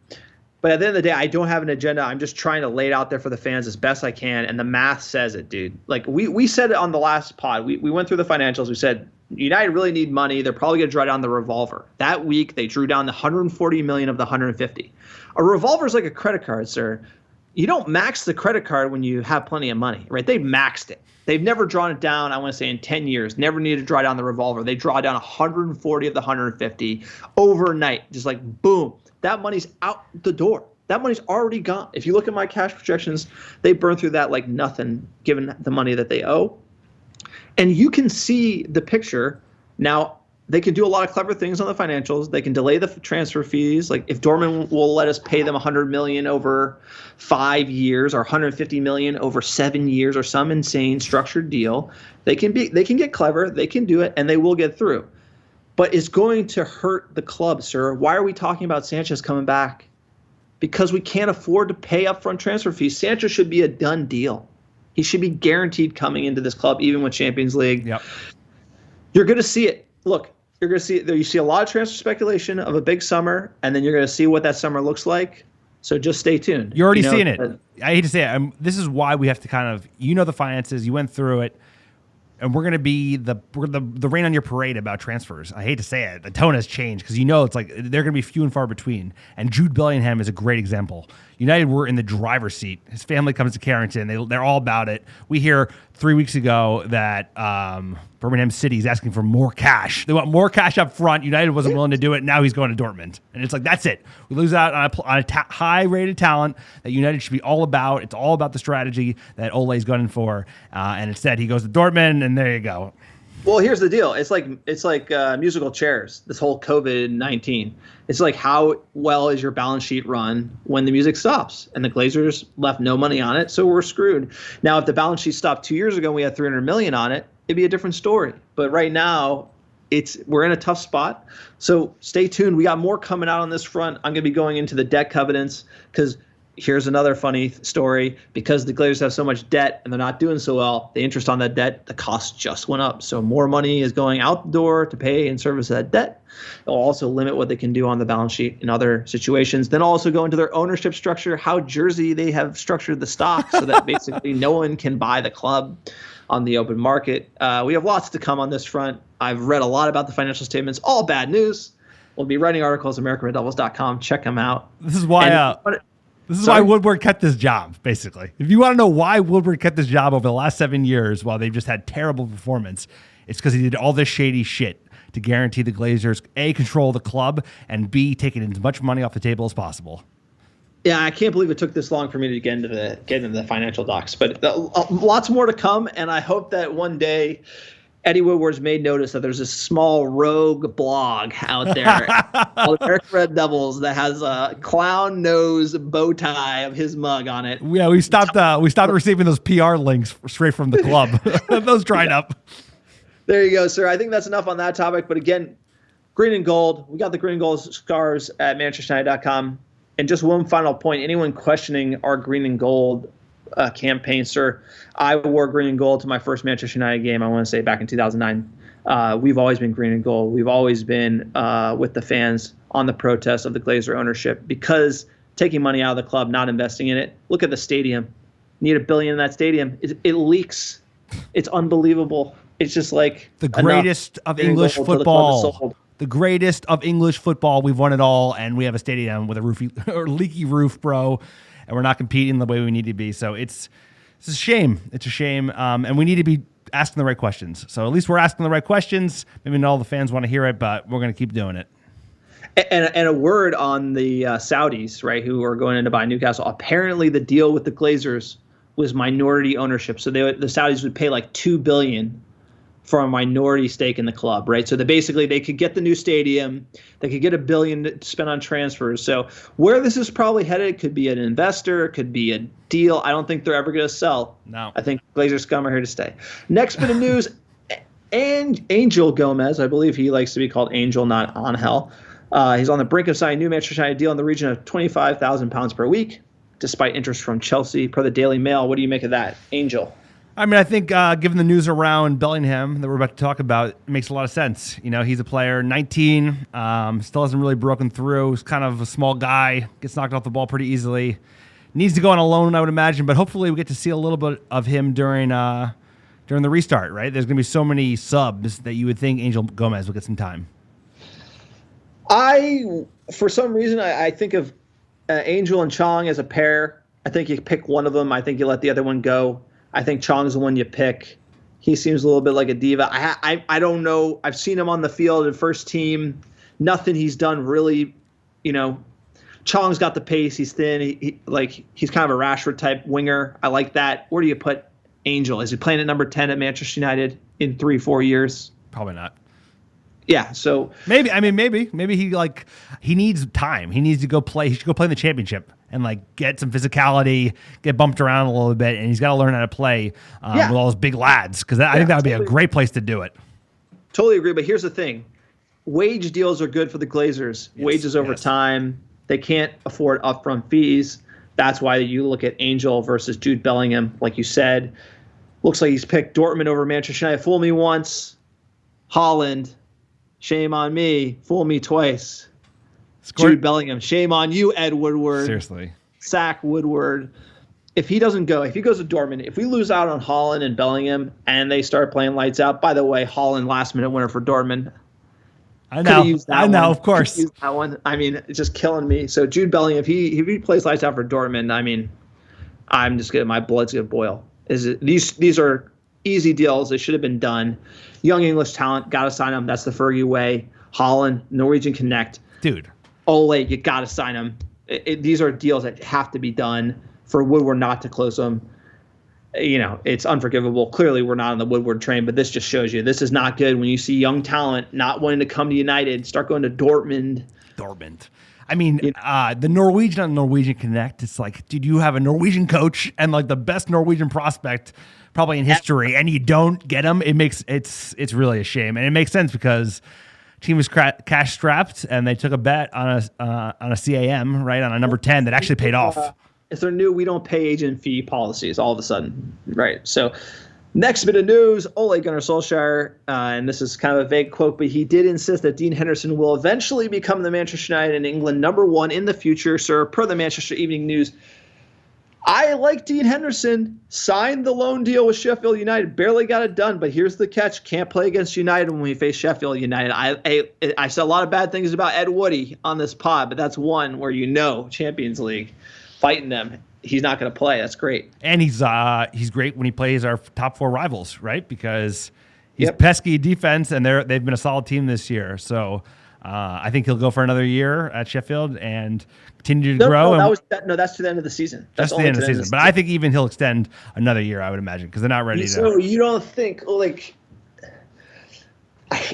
But at the end of the day, I don't have an agenda. I'm just trying to lay it out there for the fans as best I can. And the math says it, dude. Like we said it on the last pod. We went through the financials. We said United really need money. They're probably going to draw down the revolver. That week, they drew down the 140 million of the 150. A revolver is like a credit card, sir. You don't max the credit card when you have plenty of money, right? They maxed it. They've never drawn it down, I want to say, in 10 years. Never needed to draw down the revolver. They draw down 140 of the 150 overnight. Just like, boom. That money's out the door. That money's already gone. If you look at my cash projections, they burn through that like nothing, given the money that they owe. And you can see the picture. Now, they can do a lot of clever things on the financials. They can delay the transfer fees. Like if Dortmund will let us pay them 100 million over 5 years or 150 million over 7 years or some insane structured deal, they can get clever. They can do it, and they will get through. But it's going to hurt the club, sir. Why are we talking about Sanchez coming back? Because we can't afford to pay upfront transfer fees. Sanchez should be a done deal. He should be guaranteed coming into this club, even with Champions League. Yep. You're going to see it. Look, you're going to see you see a lot of transfer speculation of a big summer, and then you're going to see what that summer looks like. So just stay tuned. You're already seeing it. I hate to say it. This is why we have to kind of, the finances. You went through it. And we're going to be the rain on your parade about transfers. I hate to say it. The tone has changed because it's like they're going to be few and far between. And Jude Bellingham is a great example. United were in the driver's seat. His family comes to Carrington. They're all about it. We hear 3 weeks ago that Birmingham City is asking for more cash. They want more cash up front. United wasn't willing to do it. Now he's going to Dortmund. And it's like, that's it. We lose out on a high-rated talent that United should be all about. It's all about the strategy that Ole's gunning for. And instead, he goes to Dortmund, and there you go. Well, here's the deal. It's like musical chairs, this whole COVID-19. It's like, how well is your balance sheet run when the music stops? And the Glazers left no money on it, so we're screwed. Now, if the balance sheet stopped 2 years ago and we had $300 million on it, it'd be a different story. But right now, we're in a tough spot. So stay tuned. We got more coming out on this front. I'm going to be going into the debt covenants because here's another funny story. Because the Glazers have so much debt and they're not doing so well, the interest on that debt, the cost just went up. So more money is going out the door to pay and service that debt. It'll also limit what they can do on the balance sheet in other situations. Then also go into their ownership structure, how Jersey they have structured the stock so that basically no one can buy the club on the open market. We have lots to come on this front. I've read a lot about the financial statements, all bad news. We'll be writing articles at americanreddevils.com. Check them out. This is why why Woodward kept this job, basically. If you want to know why Woodward kept this job over the last 7 years while they've just had terrible performance, it's because he did all this shady shit to guarantee the Glazers, A, control the club, and B, taking as much money off the table as possible. Yeah, I can't believe it took this long for me to get into the financial docs, but lots more to come. And I hope that one day Eddie Woodward's made notice that there's a small rogue blog out there called American Red Devils that has a clown nose bow tie of his mug on it. Yeah, we stopped receiving those PR links straight from the club. Those dried up. There you go, sir. I think that's enough on that topic. But again, green and gold. We got the green and gold scarves at ManchesterUnited.com. And just one final point. Anyone questioning our green and gold campaign, sir, I wore green and gold to my first Manchester United game, I want to say back in 2009. We've always been green and gold. We've always been with the fans on the protest of the Glazer ownership because taking money out of the club, not investing in it. Look at the stadium. Need $1 billion in that stadium. It leaks. It's unbelievable. It's just like the greatest of English football. The greatest of English football. We've won it all, and we have a stadium with a leaky roof, bro, and we're not competing the way we need to be. So it's a shame. It's a shame, and we need to be asking the right questions. So at least we're asking the right questions. Maybe not all the fans want to hear it, but we're going to keep doing it. And a word on the Saudis, right, who are going in to buy Newcastle. Apparently, the deal with the Glazers was minority ownership. So the Saudis would pay like $2 billion for a minority stake in the club, right? So they could get the new stadium, they could get $1 billion to spend on transfers. So where this is probably headed could be an investor, could be a deal. I don't think they're ever going to sell. No. I think Glazer scum are here to stay. Next bit of news, and Angel Gomez, I believe he likes to be called Angel, not Angel. He's on the brink of signing a new Manchester United deal in the region of £25,000 per week, despite interest from Chelsea, per the Daily Mail. What do you make of that, Angel? I mean, I think given the news around Bellingham that we're about to talk about, it makes a lot of sense. He's a player, 19, still hasn't really broken through. He's kind of a small guy, gets knocked off the ball pretty easily. Needs to go on a loan, I would imagine, but hopefully we get to see a little bit of him during the restart, right? There's going to be so many subs that you would think Angel Gomez will get some time. For some reason, I think of Angel and Chong as a pair. I think you pick one of them. I think you let the other one go. I think Chong's the one you pick. He seems a little bit like a diva. I don't know. I've seen him on the field in first team. Nothing he's done really, Chong's got the pace. He's thin. He's kind of a Rashford type winger. I like that. Where do you put Angel? Is he playing at number 10 at Manchester United in 3-4 years? Probably not. Yeah, so maybe he needs time. He needs to go play. He should go play in the championship and get some physicality, get bumped around a little bit, and he's got to learn how to play with all those big lads because I think that would be a great place to do it. Totally agree, but here's the thing: wage deals are good for the Glazers. Yes, wages over time. They can't afford upfront fees. That's why you look at Angel versus Jude Bellingham, like you said. Looks like he's picked Dortmund over Manchester United. Fool me once. Holland. Shame on me. Fool me twice. Scored. Jude Bellingham. Shame on you, Ed Woodward. Seriously. Sack Woodward. If he doesn't go, if he goes to Dortmund, if we lose out on Haaland and Bellingham and they start playing lights out, by the way, Haaland last-minute winner for Dortmund. I know, of course. That one. I mean, it's just killing me. So Jude Bellingham, if he plays lights out for Dortmund, I mean, I'm just my blood's gonna boil. These are easy deals. They should have been done. Young English talent, gotta sign them. That's the Fergie way. Holland, Norwegian Connect, dude. Ole, you gotta sign them. These are deals that have to be done for Woodward not to close them. You know, it's unforgivable. Clearly, we're not on the Woodward train, but this just shows you this is not good when you see young talent not wanting to come to United, start going to Dortmund. I mean, the Norwegian on Norwegian Connect, it's like, dude, you have a Norwegian coach and like the best Norwegian prospect probably in history, and you don't get him. It's really a shame, and it makes sense because team was cash strapped and they took a bet on a CAM, right, on a number 10 that actually paid off. If they're new, we don't pay agent fee policies all of a sudden, right? So next bit of news, Ole Gunnar Solskjaer, and this is kind of a vague quote, but he did insist that Dean Henderson will eventually become the Manchester United and England #1 in the future, sir, per the Manchester Evening News. I like Dean Henderson, signed the loan deal with Sheffield United, barely got it done, but here's the catch, can't play against United when we face Sheffield United. I said a lot of bad things about Ed Woody on this pod, but that's one where Champions League. Fighting them, he's not going to play. That's great. And he's great when he plays our top 4 rivals, right? Because he's pesky defense, and they've been a solid team this year. So I think he'll go for another year at Sheffield and continue to grow. That's to the end of the season. That's the end of the season. But I think even he'll extend another year, I would imagine, because they're not ready to. So you don't think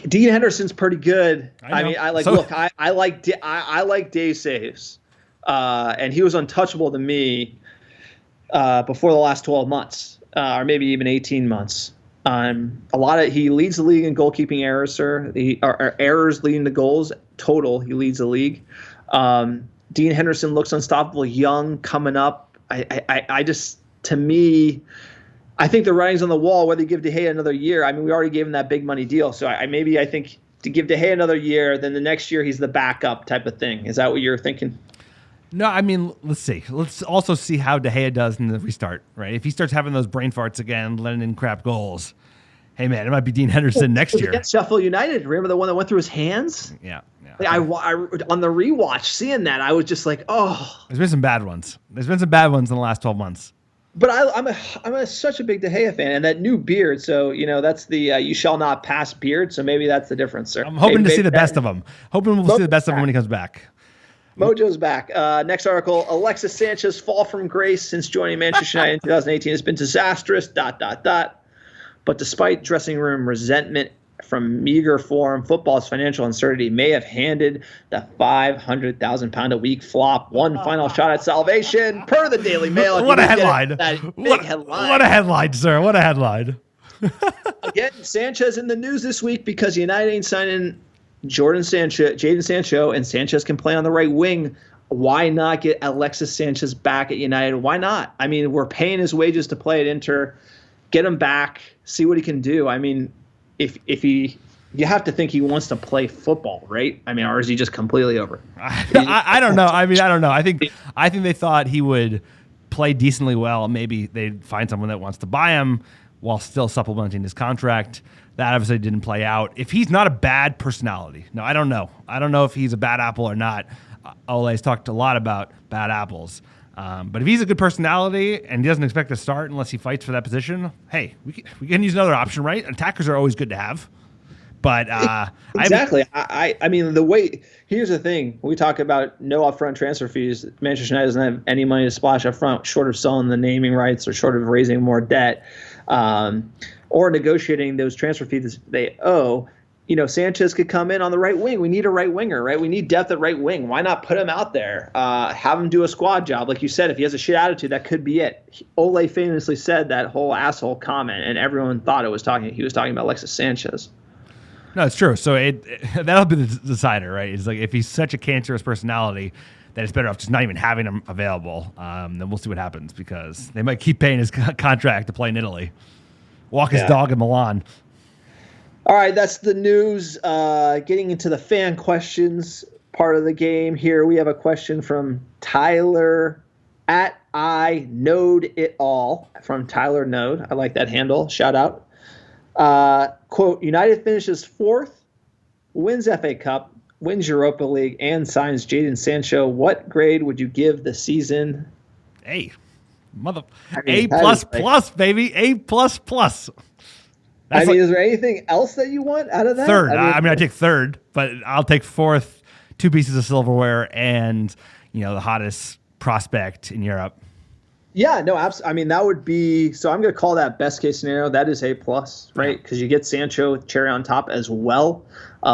Dean Henderson's pretty good? I mean, I like Dave Sayers. And he was untouchable to me before the last 12 months, or maybe even 18 months. He leads the league in goalkeeping errors, sir. Errors leading to goals total. He leads the league. Dean Henderson looks unstoppable, young, coming up. I think the writing's on the wall. Whether you give De Gea another year, I mean, we already gave him that big money deal. So I think to give De Gea another year, then the next year he's the backup type of thing. Is that what you're thinking? No, I mean, let's see. Let's also see how De Gea does in the restart, right? If he starts having those brain farts again, letting in crap goals, hey, man, it might be Dean Henderson next year. Against Sheffield United, remember the one that went through his hands? Yeah. I on the rewatch, seeing that, I was just like, oh. There's been some bad ones. There's been some bad ones in the last 12 months. But I'm such a big De Gea fan, and that new beard. So that's the you shall not pass beard. So maybe that's the difference, sir. I'm hoping to see the best of him. Hoping we'll see the best of him when he comes back. Mojo's back. Next article, Alexis Sanchez fall from grace since joining Manchester United in 2018 has been disastrous, ... But despite dressing room resentment from meager form, football's financial uncertainty may have handed the £500,000 a week flop one final shot at salvation, per the Daily Mail. What a headline. Headline. What a headline, sir. What a headline. Again, Sanchez in the news this week because United ain't signing Jadon Sancho, and Sanchez can play on the right wing. Why not get Alexis Sanchez back at United? Why not? I mean, we're paying his wages to play at Inter. Get him back, see what he can do. I mean, if you have to think he wants to play football, right? I mean, or is he just completely over? I don't know. I mean, I don't know. I think they thought he would play decently well. Maybe they'd find someone that wants to buy him while still supplementing his contract. That obviously didn't play out. If he's not a bad personality, no, I don't know. I don't know if he's a bad apple or not. Ole's talked a lot about bad apples. But if he's a good personality and he doesn't expect to start unless he fights for that position, hey, we can use another option, right? Attackers are always good to have. But exactly. I mean, here's the thing. We talk about no upfront transfer fees. Manchester United doesn't have any money to splash up front, short of selling the naming rights or short of raising more debt. Or negotiating those transfer fees they owe. Sanchez could come in on the right wing. We need a right winger, right? We need depth at right wing. Why not put him out there? Have him do a squad job. Like you said, if he has a shit attitude, that could be it. Ole famously said that whole asshole comment, and everyone thought he was talking about Alexis Sanchez. No, it's true. So that'll be the decider, right? It's like if he's such a cancerous personality that it's better off just not even having him available, then we'll see what happens because they might keep paying his contract to play in Italy. Walk his dog in Milan. All right, that's the news. Getting into the fan questions part of the game here, we have a question from Tyler at I Node It All from Tyler Node. I like that handle. Shout out. Quote, United finishes 4th, wins FA Cup, wins Europa League, and signs Jadon Sancho. What grade would you give the season? A. A plus, baby. A plus. I mean, is there anything else that you want out of that? Third. I take third, but I'll take 4th, 2 pieces of silverware, and the hottest prospect in Europe. Yeah, no, absolutely. I mean, that would be. So I'm going to call that best case scenario. That is A plus, right? Because you get Sancho with cherry on top as well.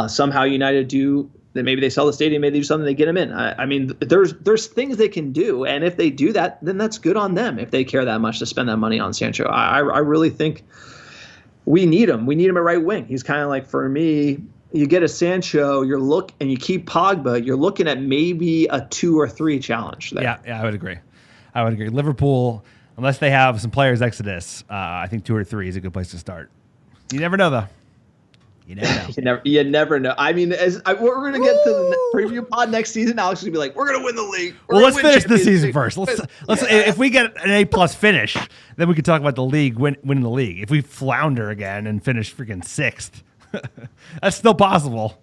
Somehow United do that. Maybe they sell the stadium. Maybe they do something. They get him in. I mean, there's things they can do, and if they do that, then that's good on them. If they care that much to spend that money on Sancho, I really think. We need him. We need him at right wing. He's kind of like, for me, you get a Sancho, and you keep Pogba, you're looking at maybe a 2 or 3 challenge there. Yeah, I would agree. Liverpool, unless they have some players exodus, I think 2 or 3 is a good place to start. You never know, though. You never know. you never know. I mean, we're going to get to the preview pod next season. Alex is going to be like, we're going to win the league. Let's finish this season first. Let's. If we get an A+ finish, then we can talk about the league, winning the league. If we flounder again and finish freaking 6th, that's still possible.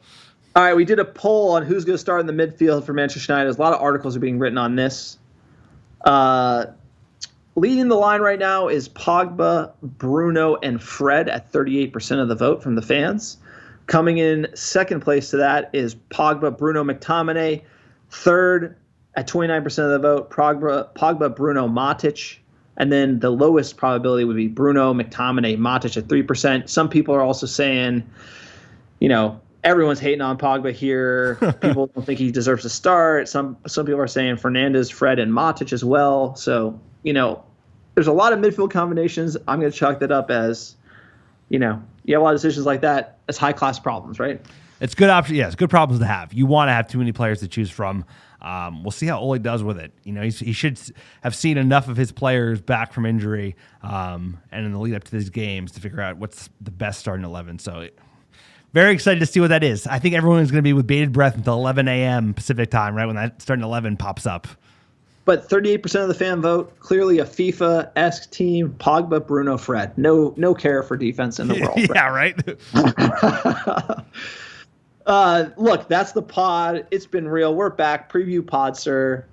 All right, we did a poll on who's going to start in the midfield for Manchester United. A lot of articles are being written on this. Leading the line right now is Pogba, Bruno, and Fred at 38% of the vote from the fans. Coming in second place to that is Pogba, Bruno, McTominay. Third at 29% of the vote, Pogba, Bruno, Matic. And then the lowest probability would be Bruno, McTominay, Matic at 3%. Some people are also saying, everyone's hating on Pogba here. People don't think he deserves to start. Some people are saying Fernandes, Fred, and Matic as well. So, there's a lot of midfield combinations. I'm going to chalk that up as, you have a lot of decisions like that as high-class problems, right? It's good option. Yeah, it's good problems to have. You want to have too many players to choose from. We'll see how Ole does with it. He should have seen enough of his players back from injury and in the lead up to these games to figure out what's the best starting 11. So very excited to see what that is. I think everyone is going to be with bated breath until 11 a.m. Pacific time, right when that starting 11 pops up. But 38% of the fan vote, clearly a FIFA-esque team, Pogba, Bruno, Fred. No care for defense in the world. Yeah, right? Look, that's the pod. It's been real. We're back. Preview pod, sir.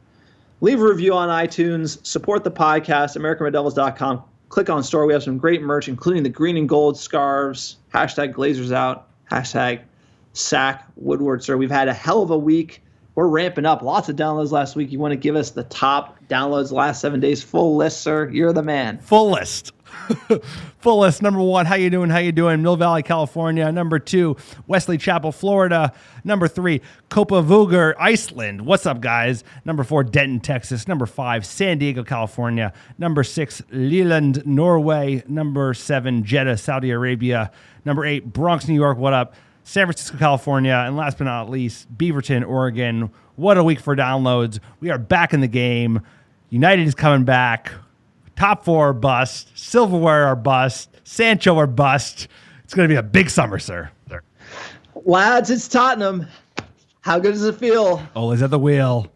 Leave a review on iTunes. Support the podcast, americanreddevils.com. Click on store. We have some great merch, including the green and gold scarves. #Glazers out. #Sack Woodward, sir. We've had a hell of a week. We're ramping up. Lots of downloads last week. You want to give us the top downloads last 7 days? Full list, sir. You're the man. Full list. Full list. Number 1, how you doing? Mill Valley, California. Number 2, Wesley Chapel, Florida. Number 3, Kopavugur, Iceland. What's up, guys? Number 4, Denton, Texas. Number 5, San Diego, California. Number 6, Leland, Norway. Number 7, Jeddah, Saudi Arabia. Number 8, Bronx, New York. What up? San Francisco, California, and last but not least, Beaverton, Oregon. What a week for downloads. We are back in the game. United is coming back. Top 4 are bust. Silverware are bust. Sancho are bust. It's going to be a big summer, sir. Lads, it's Tottenham. How good does it feel? Ole's at the wheel.